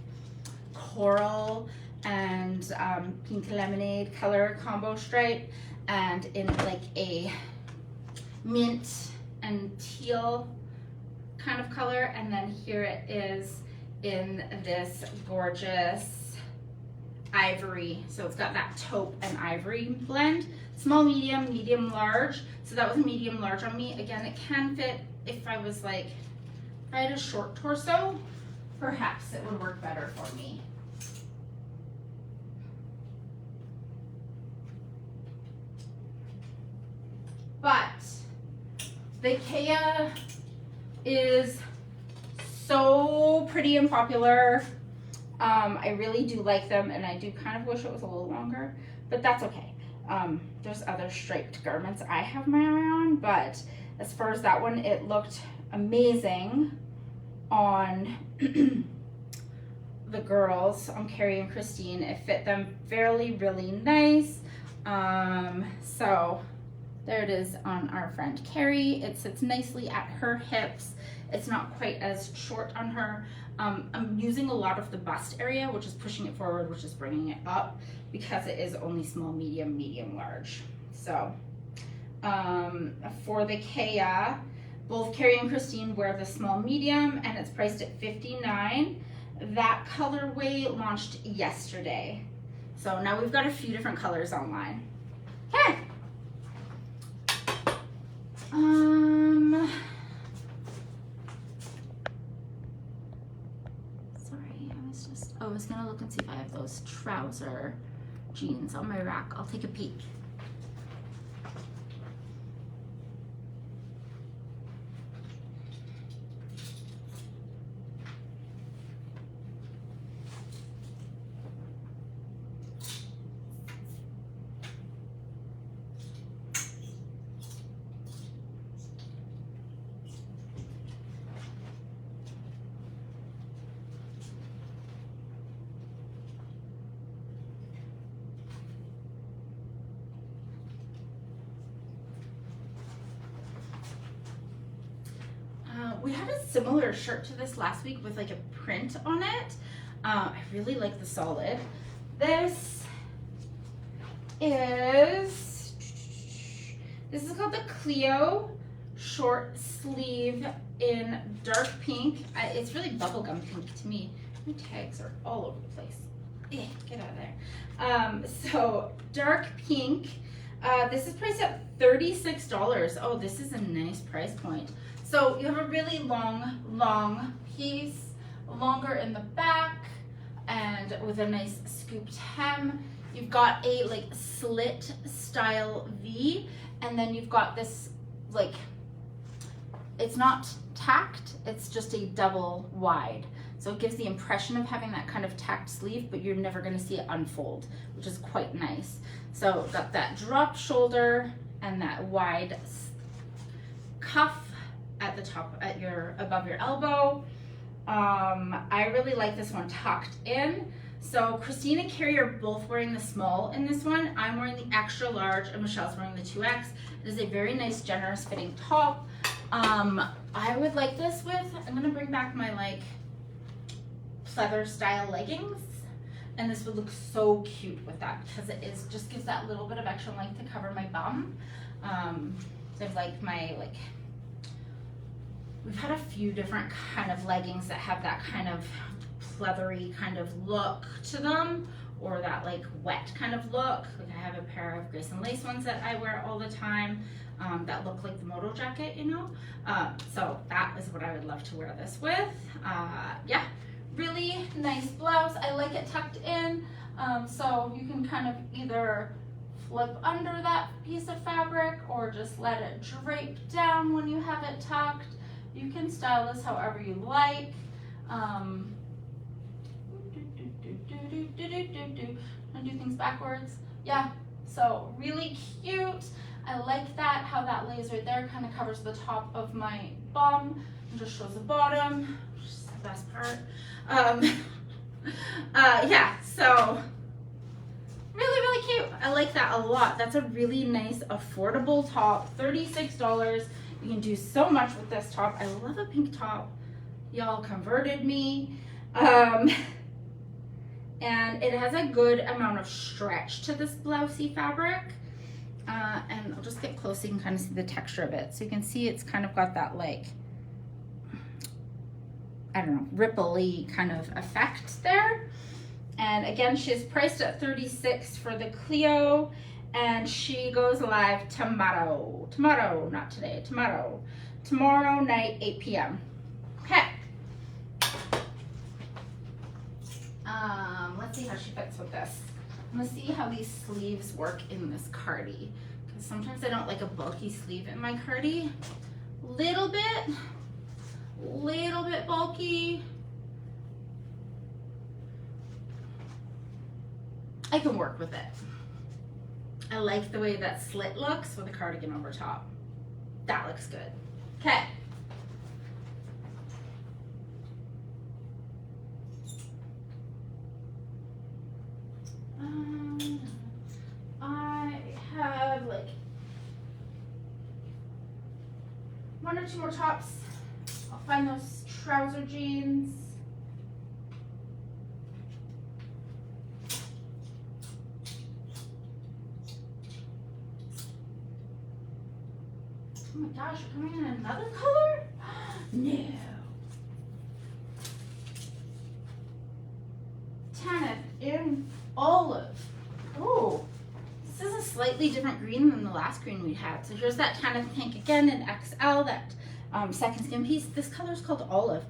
coral and pink lemonade color combo stripe, and in like a mint and teal kind of color, and then here it is in this gorgeous ivory. So it's got that taupe and ivory blend. Small, medium, medium, large. So that was a medium large on me. Again, it can fit if I was like, if I had a short torso, perhaps it would work better for me. But the Kea is so pretty and popular. I really do like them, and I do kind of wish it was a little longer, but that's okay. There's other striped garments I have my eye on, but as far as that one, it looked amazing on the girls, on Carrie and Christine. It fit them really nice. So there it is on our friend Carrie. It sits nicely at her hips. It's not quite as short on her. I'm using a lot of the bust area, which is pushing it forward, which is bringing it up, because it is only small, medium, medium, large. So for the Kea, both Carrie and Christine wear the small, medium, and it's priced at $59. That colorway launched yesterday. So now we've got a few different colors online. Okay. I was gonna look and see if I have those trouser jeans on my rack. I'll take a peek. We had a similar shirt to this last week with like a print on it. I really like the solid. This is called the Clio short sleeve in dark pink. It's really bubblegum pink to me. My tags are all over the place. Get out of there. So dark pink. This is priced at $36. Oh, this is a nice price point. So you have a really long piece, longer in the back, and with a nice scooped hem. You've got a like slit style V, and then you've got this like, it's not tacked, it's just a double wide. So it gives the impression of having that kind of tacked sleeve, but you're never gonna see it unfold, which is quite nice. So got that drop shoulder and that wide cuff at the top, above your elbow. I really like this one tucked in. So Christine and Carrie are both wearing the small in this one. I'm wearing the extra large, and Michelle's wearing the 2X. It is a very nice, generous fitting top. I would like this with, I'm gonna bring back my like pleather style leggings, and this would look so cute with that, because it is just gives that little bit of extra length to cover my bum. So like my like, we've had a few different kind of leggings that have that kind of pleathery kind of look to them, or that like wet kind of look. Like I have a pair of Grace and Lace ones that I wear all the time that look like the moto jacket, you know? So that is what I would love to wear this with. Yeah, really nice blouse. I like it tucked in, so you can kind of either flip under that piece of fabric or just let it drape down when you have it tucked. You can style this however you like. And do things backwards. Yeah, so really cute. I like that, how that lays right there, kind of covers the top of my bum and just shows the bottom, which is the best part. Yeah, so really cute. I like that a lot. That's a really nice affordable top, $36. You can do so much with this top. I love a pink top. Y'all converted me. And it has a good amount of stretch to this blousey fabric. And I'll just get close so you can kind of see the texture of it. So you can see it's kind of got that like, I don't know, ripple-y kind of effect there. And again, she's priced at $36 for the Clio, and she goes live tomorrow, not today, tomorrow night, 8 p.m. Okay. Let's see how she fits with this. I'm gonna see how these sleeves work in this cardi, because sometimes I don't like a bulky sleeve in my cardi. Little bit bulky. I can work with it. I like the way that slit looks with a cardigan over top. That looks good. Okay. I have like 1 or 2 more tops. I'll find those trouser jeans. Oh my gosh, you're coming in another color? No. Tanneth in olive. Oh, this is a slightly different green than the last green we had. So here's that Tanneth pink again in XL, that second skin piece. This color is called olive.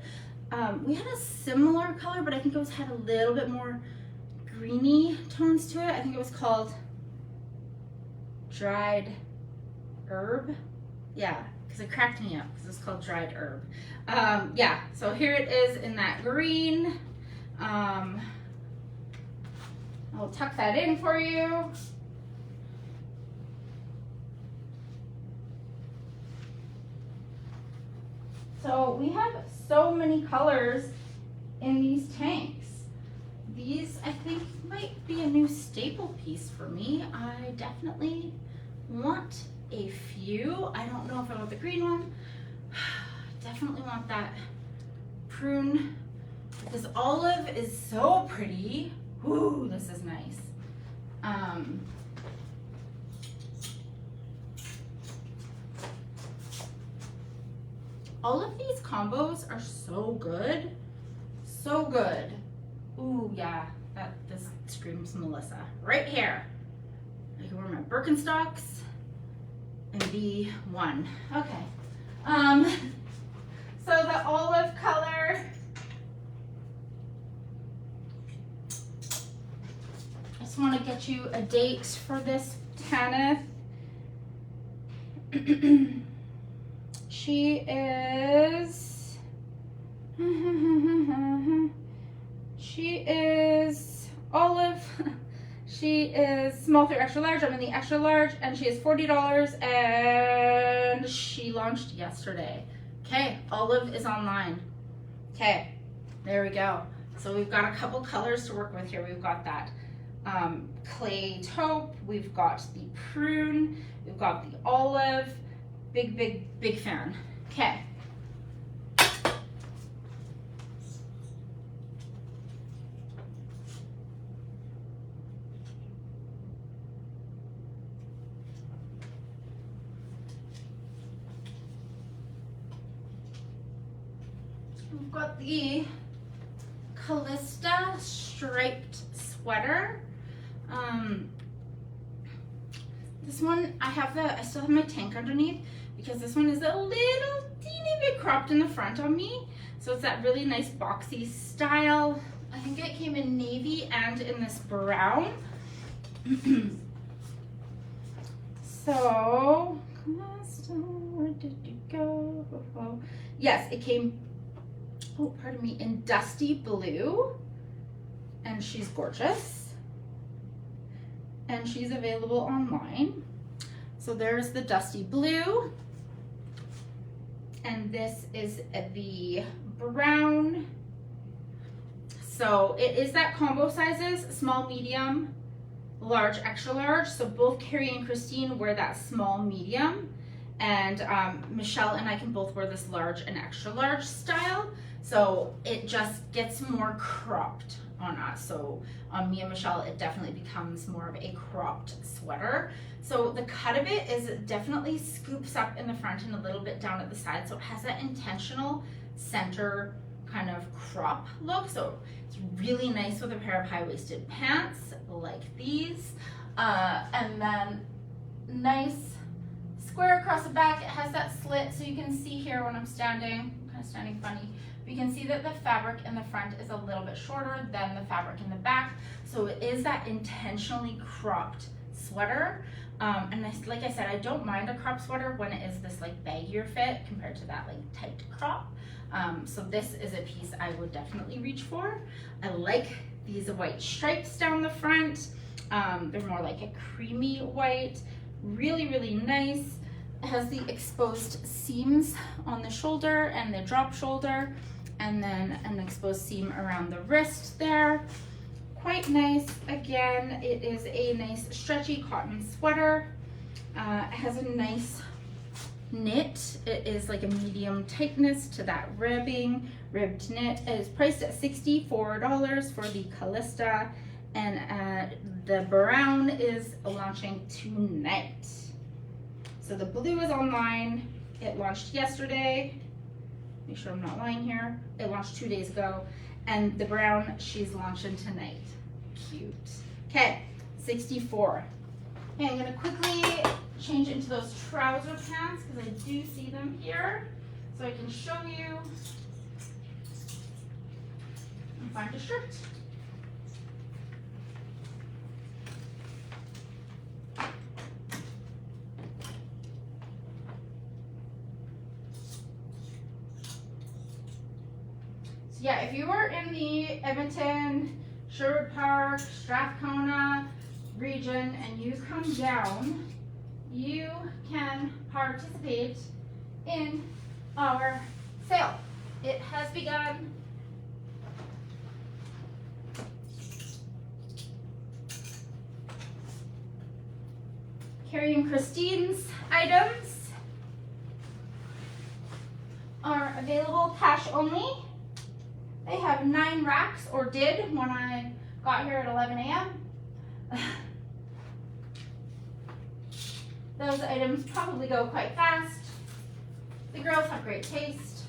We had a similar color, but I think it had a little bit more greeny tones to it. I think it was called dried herb. Yeah, because it cracked me up because it's called dried herb. Yeah, so here it is in that green. I'll tuck that in for you. So we have so many colors in these tanks. These, I think, might be a new staple piece for me. I definitely want a few. I don't know if I want the green one. Definitely want that prune, because olive is so pretty. Ooh, this is nice. All of these combos are so good. So good. Ooh, yeah, this screams Melissa. Right here. I can wear my Birkenstocks and be one. Okay. So the olive color, I just want to get you a date for this Tanneth. She is olive. She is small through extra large. I'm in the extra large, and she is $40, and she launched yesterday. Okay, olive is online. Okay, there we go. So we've got a couple colors to work with here. We've got that clay taupe, we've got the prune, we've got the olive. Big fan. Okay. We've got the Callista striped sweater. This one, I still have my tank underneath because this one is a little teeny bit cropped in the front on me. So it's that really nice boxy style. I think it came in navy and in this brown. So, where did you go? Yes, it came, oh, pardon me, in dusty blue. And she's gorgeous. And she's available online. So there's the dusty blue. And this is the brown. So it is that combo sizes, small, medium, large, extra large. So both Carrie and Christine wear that small, medium. And Michelle and I can both wear this large and extra large style. So it just gets more cropped on us. So on me and Michelle, it definitely becomes more of a cropped sweater. So the cut of it is it definitely scoops up in the front and a little bit down at the side. So it has that intentional center kind of crop look. So it's really nice with a pair of high-waisted pants like these. And then nice square across the back. It has that slit so you can see here when I'm standing, I'm kind of standing funny. You can see that the fabric in the front is a little bit shorter than the fabric in the back. So it is that intentionally cropped sweater. And like I said, I don't mind a crop sweater when it is this like baggier fit compared to that like tight crop. So this is a piece I would definitely reach for. I like these white stripes down the front. They're more like a creamy white, really, really nice. It has the exposed seams on the shoulder and the drop shoulder, and then an exposed seam around the wrist there. Quite nice. Again, it is a nice stretchy cotton sweater. It has a nice knit. It is like a medium tightness to that ribbed knit. It is priced at $64 for the Callista, and the brown is launching tonight. So the blue is online. It launched yesterday. Make sure I'm not lying here. It launched 2 days ago. And the brown, she's launching tonight. Cute. Okay, 64. Okay, I'm gonna quickly change into those trouser pants because I do see them here. So I can show you and find a shirt. Yeah, if you were in the Edmonton, Sherwood Park, Strathcona region and you come down, you can participate in our sale. It has begun. Carrie and Christine's items are available cash only. They have 9 racks, or did when I got here at 11 a.m. Those items probably go quite fast. The girls have great taste.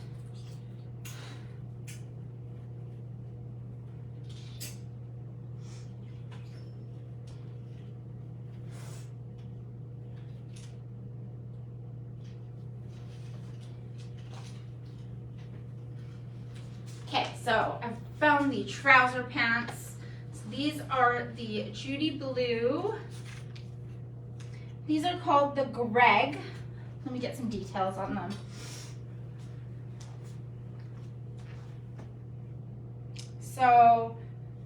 Okay, so I found the trouser pants. So these are the Judy Blue. These are called the Greg. Let me get some details on them. So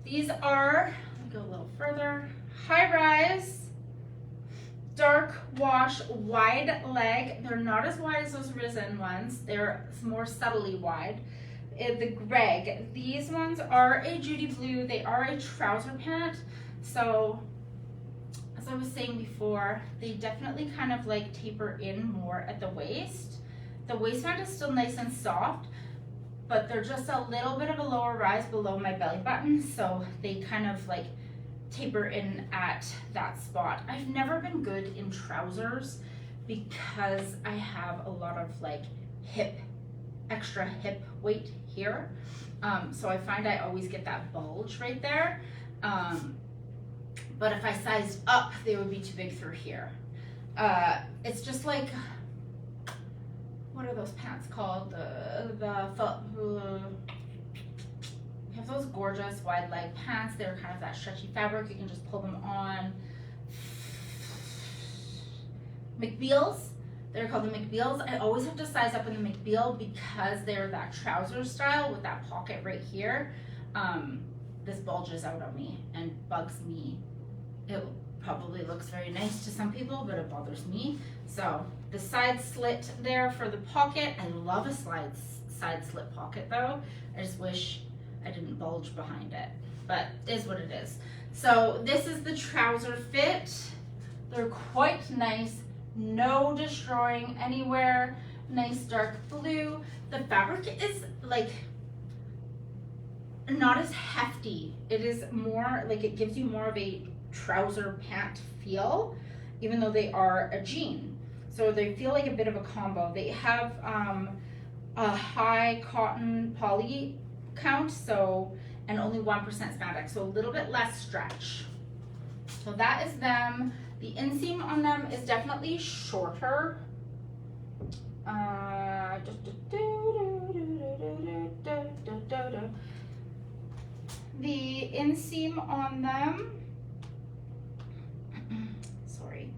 these are, let me go a little further, high rise, dark wash, wide leg. They're not as wide as those Risen ones. They're more subtly wide. The Greg, these ones are a Judy Blue. They are a trouser pant. So as I was saying before, they definitely kind of like taper in more at the waist. The waistband is still nice and soft, but they're just a little bit of a lower rise below my belly button. So they kind of like taper in at that spot. I've never been good in trousers because I have a lot of like hip extra hip weight here. So I find I always get that bulge right there. But if I sized up, they would be too big through here. It's just like, what are those pants called? We have those gorgeous wide leg pants. They're kind of that stretchy fabric. You can just pull them on. McBeals. They're called the McBeals. I always have to size up in the McBeal because they're that trouser style with that pocket right here. This bulges out on me and bugs me. It probably looks very nice to some people, but it bothers me. So the side slit there for the pocket. I love a side slit pocket though. I just wish I didn't bulge behind it, but it is what it is. So this is the trouser fit. They're quite nice. No destroying anywhere. Nice dark blue. The fabric is like not as hefty. It is more like, it gives you more of a trouser pant feel, even though they are a jean. So they feel like a bit of a combo. They have a high cotton poly count, so, and only 1% spandex, so a little bit less stretch. So that is them. The inseam on them is definitely shorter. The inseam on them, sorry.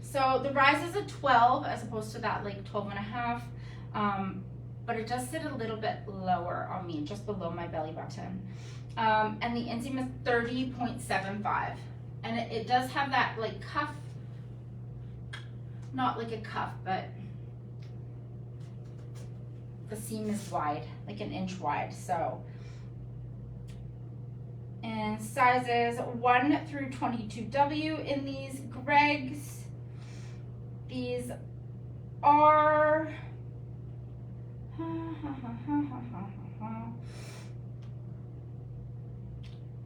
So the rise is a 12 as opposed to that like 12 and a half. But it does sit a little bit lower on me, just below my belly button. And the inseam is 30.75. And it does have that like cuff, not like a cuff, but the seam is wide, like an inch wide, so. And sizes 1 through 22W in these Gregs. These are,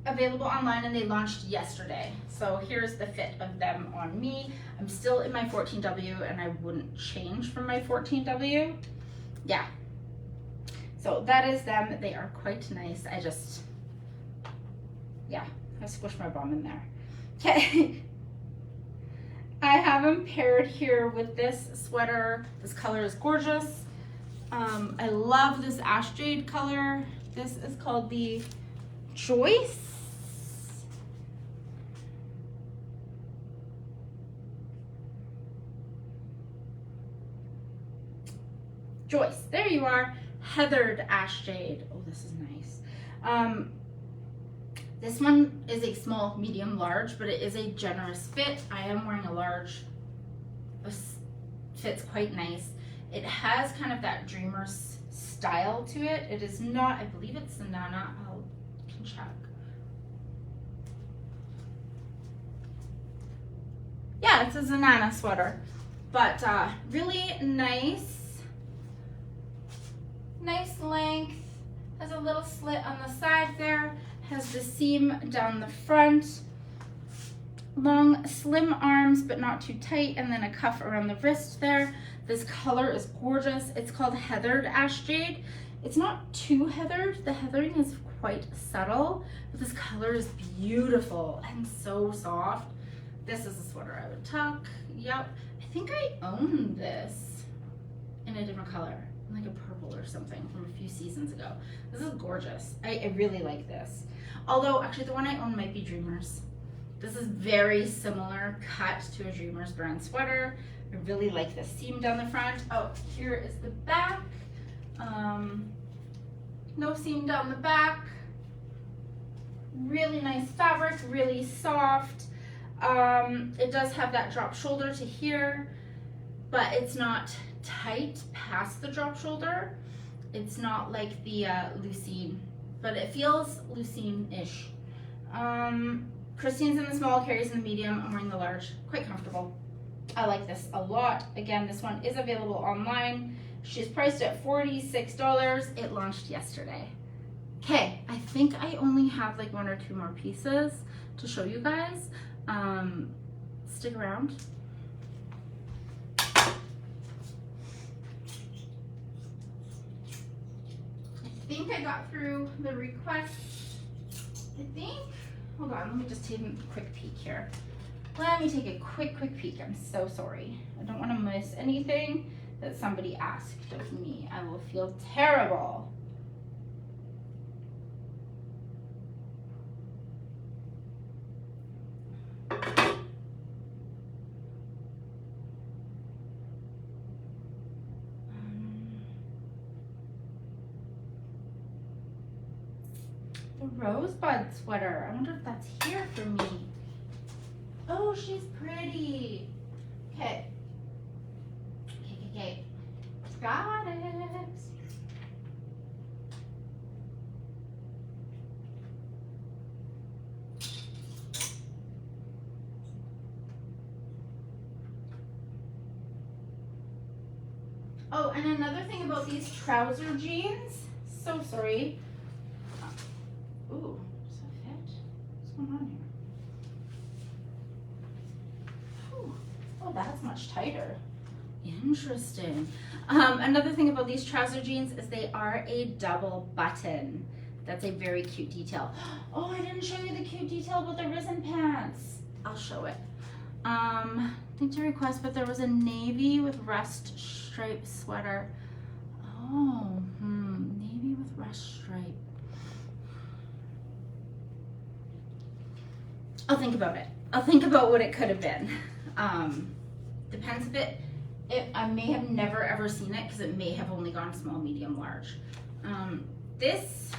available online and they launched yesterday. So here's the fit of them on me. I'm still in my 14W and I wouldn't change from my 14W. Yeah. So that is them. They are quite nice. I just, yeah, I squished my bum in there. Okay. I have them paired here with this sweater. This color is gorgeous. I love this ash jade color. This is called the Joyce. Joyce, there you are. Heathered ash jade. Oh, this is nice. This one is a small, medium, large, but it is a generous fit. I am wearing a large. This fits quite nice. It has kind of that dreamer's style to it. It is not, I believe it's the Nana. I can check. Yeah, it's a Zanana sweater, but really nice. Nice length. Has a little slit on the side there. Has the seam down the front. Long, slim arms, but not too tight, and then a cuff around the wrist there. This color is gorgeous. It's called Heathered Ash Jade. It's not too heathered. The heathering is quite subtle, but this color is beautiful and so soft. This is a sweater I would tuck. Yep. I think I own this in a different color, like a purple or something from a few seasons ago. This is gorgeous. I really like this. Although, actually, the one I own might be Dreamers. This is very similar cut to a Dreamers brand sweater. I really like the seam down the front. Oh, here is the back. No seam down the back. Really nice fabric, really soft. It does have that drop shoulder to here, but it's not tight past the drop shoulder. It's not like the Lucine, but it feels Lucine-ish. Christine's in the small, Carrie's in the medium. I'm wearing the large. Quite comfortable. I like this a lot. Again, this one is available online. She's priced at $46. It launched yesterday. Okay, I think I only have like 1 or 2 more pieces to show you guys. Stick around. think I got through the requests. I think, hold on, let me just take a quick peek here. Let me take a quick peek. I'm so sorry. I don't want to miss anything that somebody asked of me. I will feel terrible. The rosebud sweater. I wonder if that's here for me. Oh, she's pretty. Okay. Okay. Got it. Oh, and another thing about these trouser jeans. So sorry. Ooh, does that fit? What's going on here? Ooh. Oh, that's much tighter. Interesting. Another thing about these trouser jeans is they are a double button. That's a very cute detail. Oh, I didn't show you the cute detail about the risen pants. I'll show it. Think to request, but there was a navy with rust stripe sweater. Oh, navy with rust stripe. I'll think about it. I'll think about what it could have been. Depends a bit. I may have never ever seen it because it may have only gone small, medium, large. This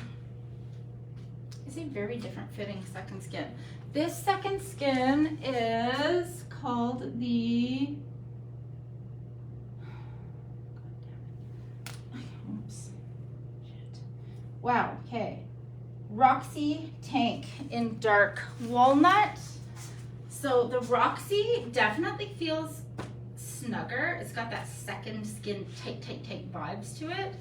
is a very different fitting second skin. This second skin is called the, oops, shit. Wow, okay. Roxy tank in dark walnut. So the Roxy definitely feels snugger. It's got that second skin tight vibes to it.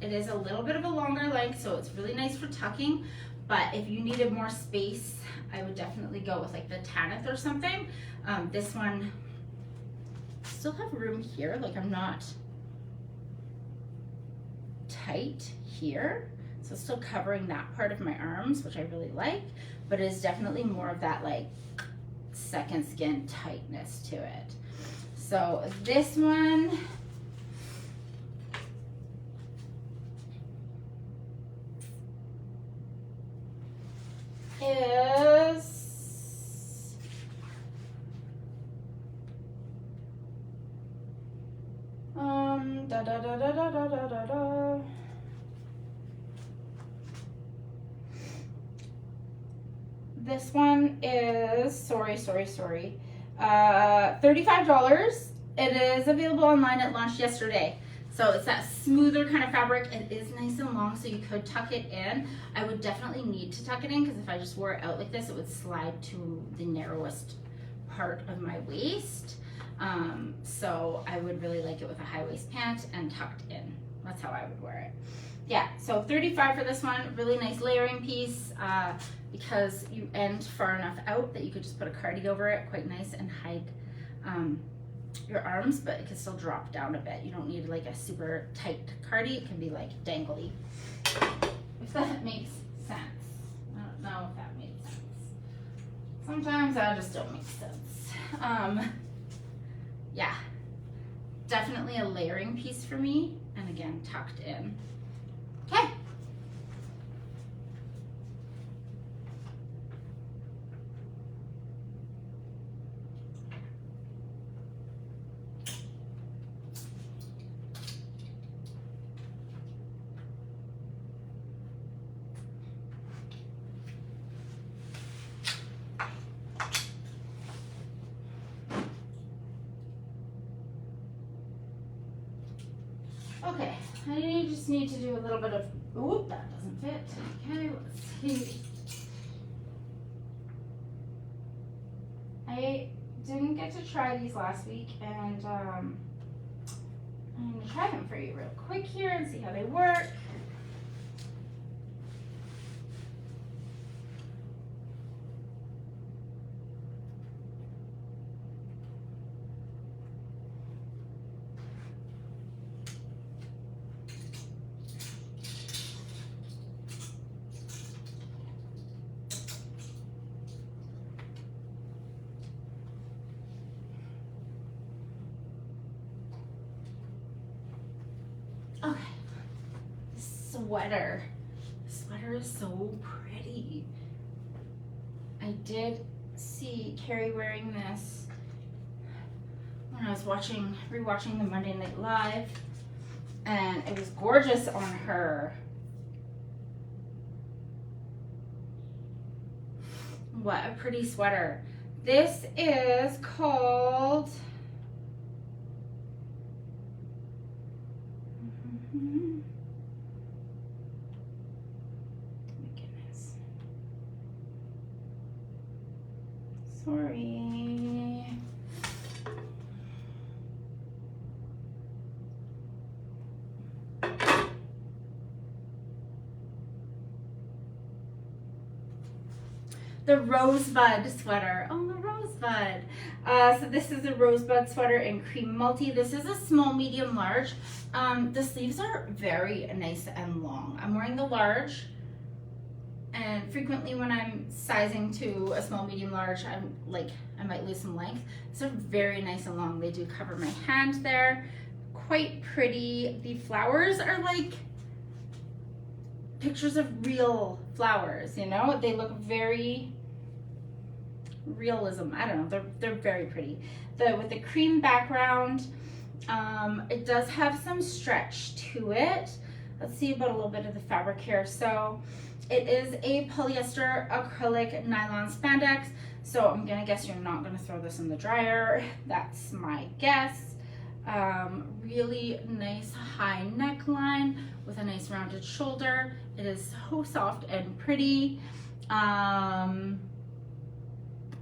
It is a little bit of a longer length, so it's really nice for tucking. But if you needed more space, I would definitely go with like the Tanith or something. This one still have room here. Like I'm not tight here. So it's still covering that part of my arms, which I really like, but it is definitely more of that like second skin tightness to it. So this one is This one is, sorry, $35. It is available online. It launched yesterday. So it's that smoother kind of fabric. It is nice and long, so you could tuck it in. I would definitely need to tuck it in because if I just wore it out like this, it would slide to the narrowest part of my waist. So I would really like it with a high waist pant and tucked in. That's how I would wear it. Yeah, so $35 for this one. Really nice layering piece because you end far enough out that you could just put a cardi over it, quite nice, and hide your arms, but it can still drop down a bit. You don't need like a super tight cardi. It can be like dangly. If that makes sense. I don't know if that makes sense. Sometimes that just don't make sense. Yeah, definitely a layering piece for me, and again, tucked in. Okay. Okay, I just need to do a little bit of, oop, that doesn't fit. Okay, let's see. I didn't get to try these last week, and I'm gonna try them for you real quick here and see how they work. sweater. The sweater is so pretty. I did see Carrie wearing this when I was rewatching the Monday Night Live, and it was gorgeous on her. What a pretty sweater. This is called, oh my goodness. Sorry. The Rosebud sweater. Oh, the Rosebud. So this is a Rosebud sweater in cream multi. This is a small, medium, large. The sleeves are very nice and long. I'm wearing the large, and frequently when I'm sizing to a small, medium, large, I might lose some length. So they're very nice and long. They do cover my hand there. Quite pretty. The flowers are like pictures of real flowers, you know? They look very realism. I don't know. They're very pretty. With the cream background, it does have some stretch to it. Let's see about a little bit of the fabric here. So it is a polyester acrylic nylon spandex. So I'm gonna guess you're not gonna throw this in the dryer. That's my guess. Really nice high neckline with a nice rounded shoulder. It is so soft and pretty.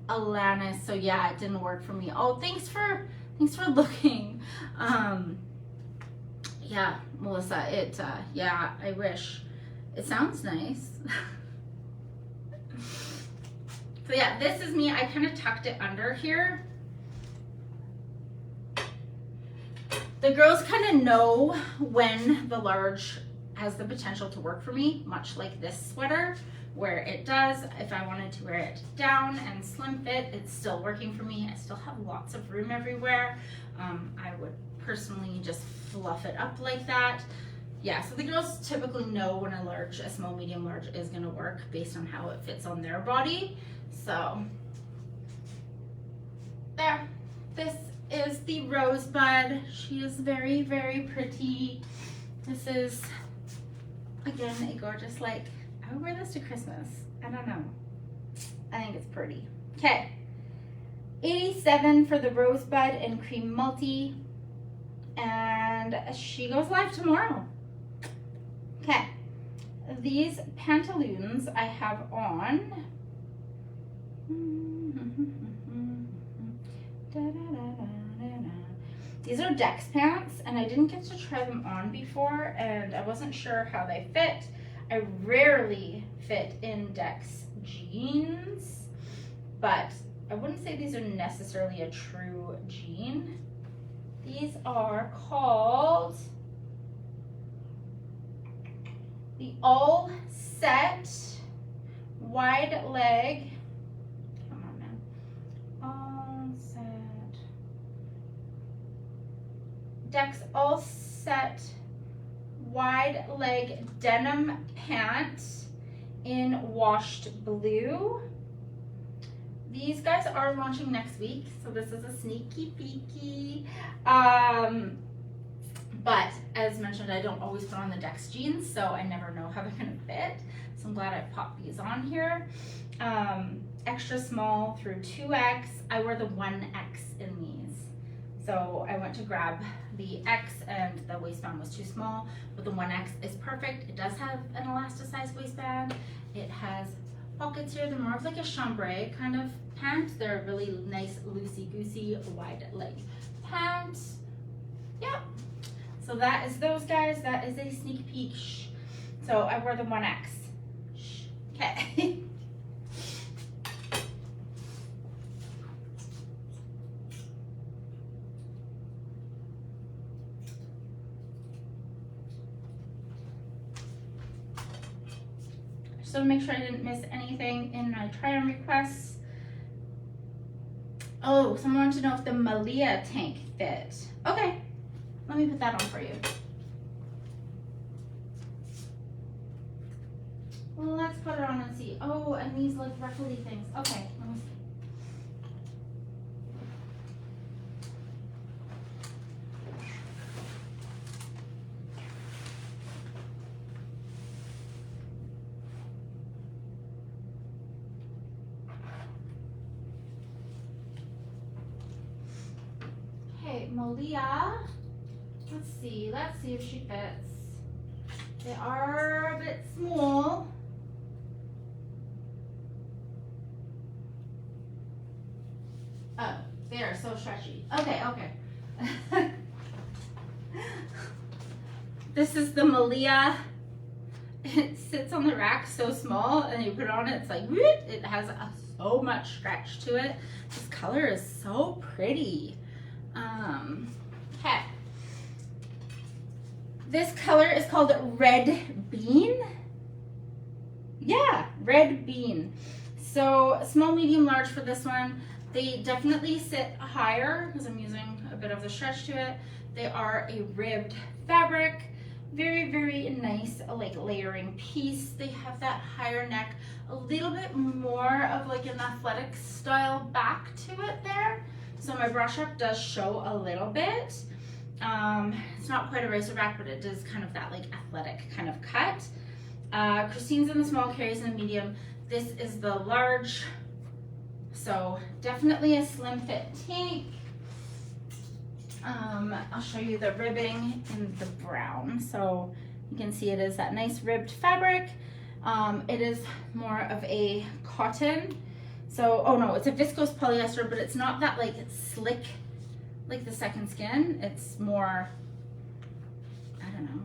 Alanis, so yeah, it didn't work for me. Oh, thanks for looking. Yeah, Melissa, yeah, I wish. It sounds nice. So yeah, this is me. I kind of tucked it under here. The girls kind of know when the large has the potential to work for me, much like this sweater, where it does. If I wanted to wear it down and slim fit, it's still working for me. I still have lots of room everywhere. I would personally just fluff it up like that. Yeah, so the girls typically know when a small, medium, large is gonna work based on how it fits on their body. So, there. This is the Rosebud. She is very, very pretty. This is, again, a gorgeous, I would wear this to Christmas. I don't know. I think it's pretty. Okay. $87 for the Rosebud in cream multi. And she goes live tomorrow. Okay. These pantaloons I have on. These are Dex pants, and I didn't get to try them on before, and I wasn't sure how they fit. I rarely fit in Dex jeans, but I wouldn't say these are necessarily a true jean. These are called the All Set Wide Leg. Come on, man. All Set. Dex All Set Wide Leg Denim Pant in washed blue. These guys are launching next week, so this is a sneaky peeky. But as mentioned, I don't always put on the Dex jeans, so I never know how they're gonna fit. So I'm glad I popped these on here. Extra small through 2X. I wear the 1X in these. So I went to grab the X and the waistband was too small, but the 1X is perfect. It does have an elasticized waistband. It has pockets here. They're more of like a chambray kind of pant. They're a really nice loosey-goosey wide leg pant. Yep. So that is those guys. That is a sneak peek. Shh. So I wear the 1X. Shh. Okay. So to make sure I didn't miss anything in my try-on requests. Oh, someone wanted to know if the Malia tank fit. Okay, let me put that on for you. let's put it on and see. Oh, and these like ruffly things. Okay, let me see. Okay, Malia. Let's see if she fits. They are a bit small. Oh, they are so stretchy. Okay, okay. This is the Malia. It sits on the rack so small, and you put it on, it's like, whoop, it has so much stretch to it. This color is so pretty. Okay. This color is called Red Bean. Yeah, Red Bean. So small, medium, large for this one. They definitely sit higher because I'm using a bit of the stretch to it. They are a ribbed fabric. Very, very nice, like layering piece. They have that higher neck, a little bit more of like an athletic style back to it there. So my brush up does show a little bit. It's not quite a racer back, but it does kind of that like athletic kind of cut. Christine's in the small, Carrie's in the medium. This is the large. So definitely a slim fit tank. I'll show you the ribbing in the brown. So you can see it is that nice ribbed fabric. It is more of a cotton. So, oh no, it's a viscose polyester, but it's not that like it's slick like the Second Skin. It's more, I don't know,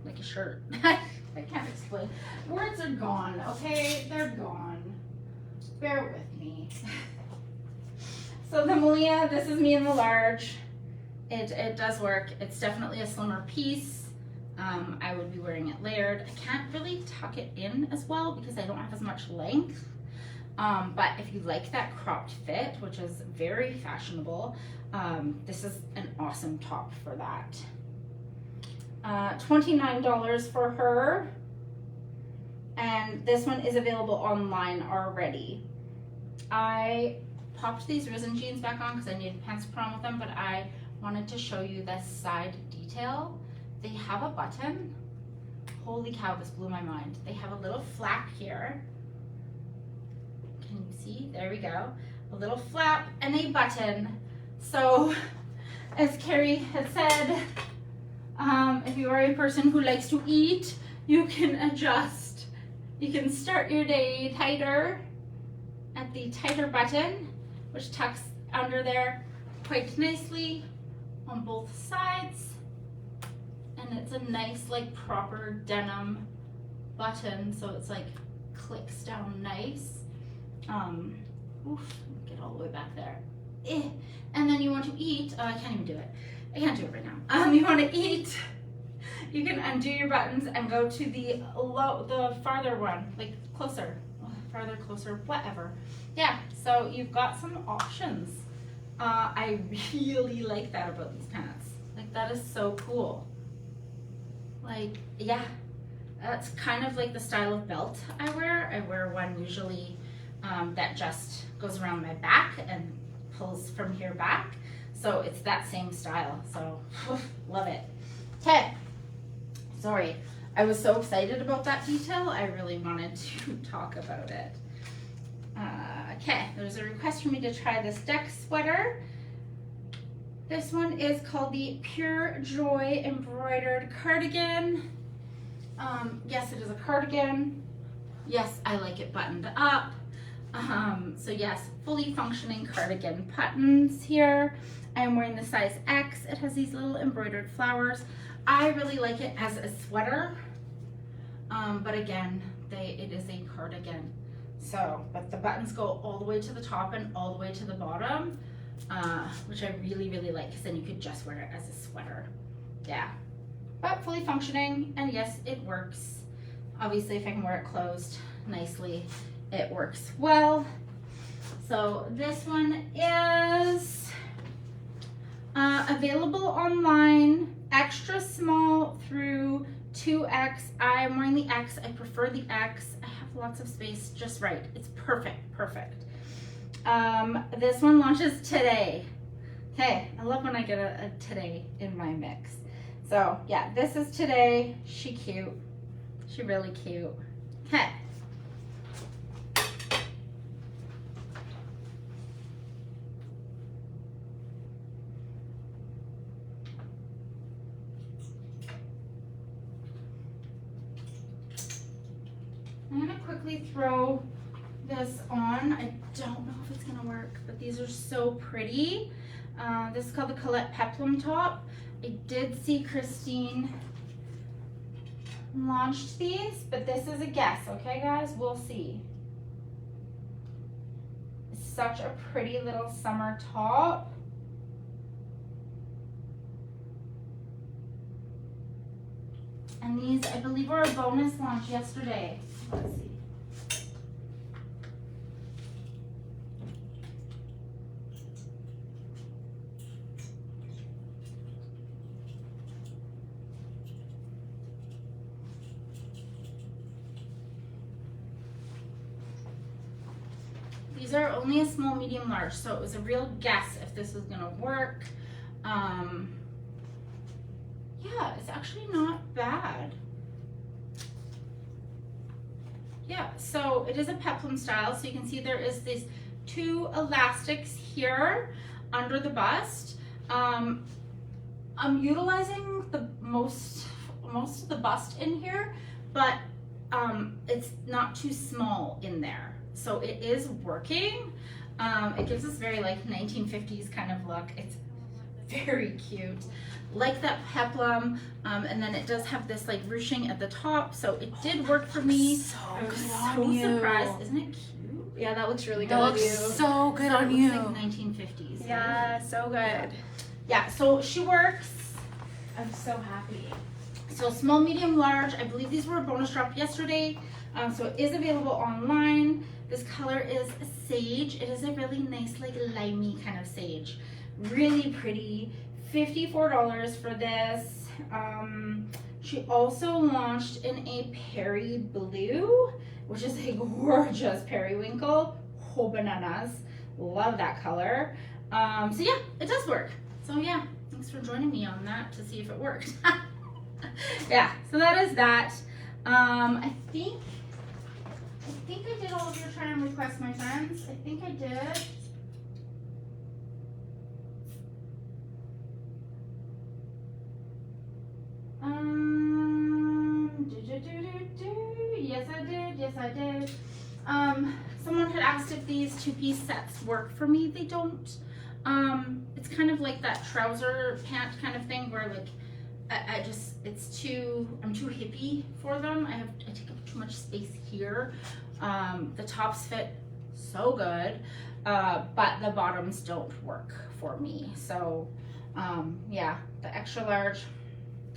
like a shirt. I can't explain. Words are gone, okay? They're gone. Bear with me. So the Malia, this is me in the large. It does work. It's definitely a slimmer piece. I would be wearing it layered. I can't really tuck it in as well because I don't have as much length. But if you like that cropped fit, which is very fashionable, this is an awesome top for that. $29 for her. And this one is available online already. I popped these Risen jeans back on because I needed pants to put on with them, but I wanted to show you this side detail. They have a button. Holy cow, this blew my mind. They have a little flap here. Can you see? There we go. A little flap and a button. So, as Carrie had said, if you are a person who likes to eat, you can adjust. You can start your day tighter at the tighter button, which tucks under there quite nicely on both sides. And it's a nice, like, proper denim button, so it's like clicks down nice. Oof, get all the way back there. And then you want to eat, I can't even do it. I can't do it right now. You want to eat, you can undo your buttons and go to the farther one, like closer, farther, closer, whatever. Yeah, so you've got some options. I really like that about these pants. Like, that is so cool. Like, yeah, that's kind of like the style of belt I wear. I wear one usually that just goes around my back and pulls from here back. So it's that same style. So love it. Okay. Sorry. I was so excited about that detail. I really wanted to talk about it. Okay. There's a request for me to try this deck sweater. This one is called the Pure Joy Embroidered Cardigan. Yes, it is a cardigan. Yes, I like it buttoned up. So yes, fully functioning cardigan buttons here. I am wearing the size X. It has these little embroidered flowers. I really like it as a sweater, but again, it is a cardigan. So, but the buttons go all the way to the top and all the way to the bottom, which I really, really like, because then you could just wear it as a sweater. Yeah, but fully functioning, and yes, it works. Obviously, if I can wear it closed nicely, it works well. So this one is available online, extra small through 2X. I'm wearing the X. I prefer the X. I have lots of space just right. It's perfect, perfect. This one launches today. Okay, I love when I get a today in my mix. So yeah, this is today. She cute. She really cute. Okay. I'm gonna quickly throw this on. I don't know if it's gonna work, but these are so pretty. This is called the Colette Peplum top. I did see Christine launched these, but this is a guess, okay guys? We'll see. It's such a pretty little summer top. And these, I believe, were a bonus launch yesterday. Let's see. These are only a small, medium, large, so it was a real guess if this was gonna work. Yeah, it's actually not bad. Yeah, so it is a peplum style, so you can see there is these 2 elastics here under the bust. I'm utilizing the most of the bust in here, but it's not too small in there. So it is working. It gives us very like 1950s kind of look. It's very cute. Like that peplum, and then it does have this like ruching at the top, so it did work for me. I was so surprised. Isn't it cute? Yeah, that looks really good That on looks you. so good on It you. looks like 1950s. Yeah, so good. Yeah, so she works. I'm so happy. So small, medium, large. I believe these were a bonus drop yesterday. So it is available online. This color is sage. It is a really nice, like limey kind of sage. Really pretty. $54 for this. She also launched in a Perry Blue, which is a gorgeous periwinkle. Oh, bananas. Love that color. So yeah, it does work. So yeah, thanks for joining me on that to see if it worked. Yeah, so that is that. I think I did all of your try and requests, my friends. I think I did. Yes, I did. Yes, I did. Someone had asked if these 2-piece sets work for me. They don't. It's kind of like that trouser pant kind of thing where like I'm too hippie for them. I take up too much space here. The tops fit so good, but the bottoms don't work for me. So, yeah, the extra large,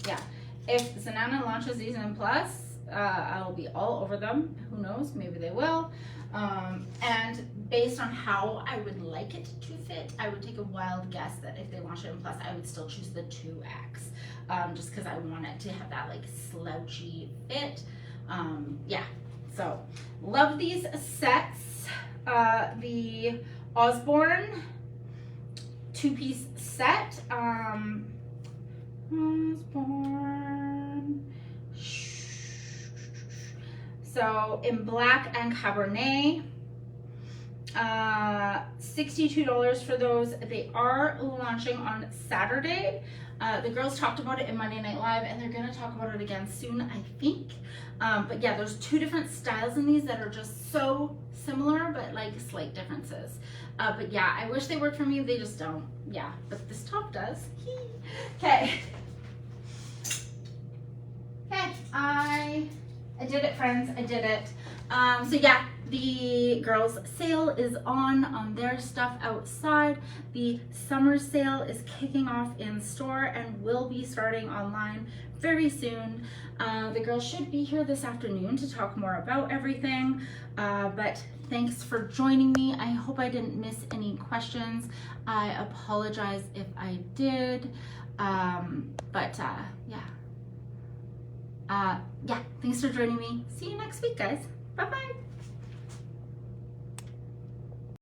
yeah. If Zanana launches these in Plus, I'll be all over them. Who knows? Maybe they will. And based on how I would like it to fit, I would take a wild guess that if they launch it in Plus, I would still choose the 2X, just because I want it to have that like slouchy fit. Yeah, so love these sets. The Osborne 2-piece set. Osborne. So in black and Cabernet. $62 for those. They are launching on Saturday. The girls talked about it in Monday Night Live, and they're gonna talk about it again soon, I think. But yeah, there's 2 different styles in these that are just so similar, but like slight differences. But yeah, I wish they worked for me. They just don't. Yeah, but this top does. Okay. Okay, I did it, friends. I did it. So yeah, the girls' sale is on their stuff outside. The summer sale is kicking off in store and will be starting online very soon. The girls should be here this afternoon to talk more about everything. But thanks for joining me. I hope I didn't miss any questions. I apologize if I did. Yeah. Yeah, thanks for joining me. See you next week, guys. Bye-bye.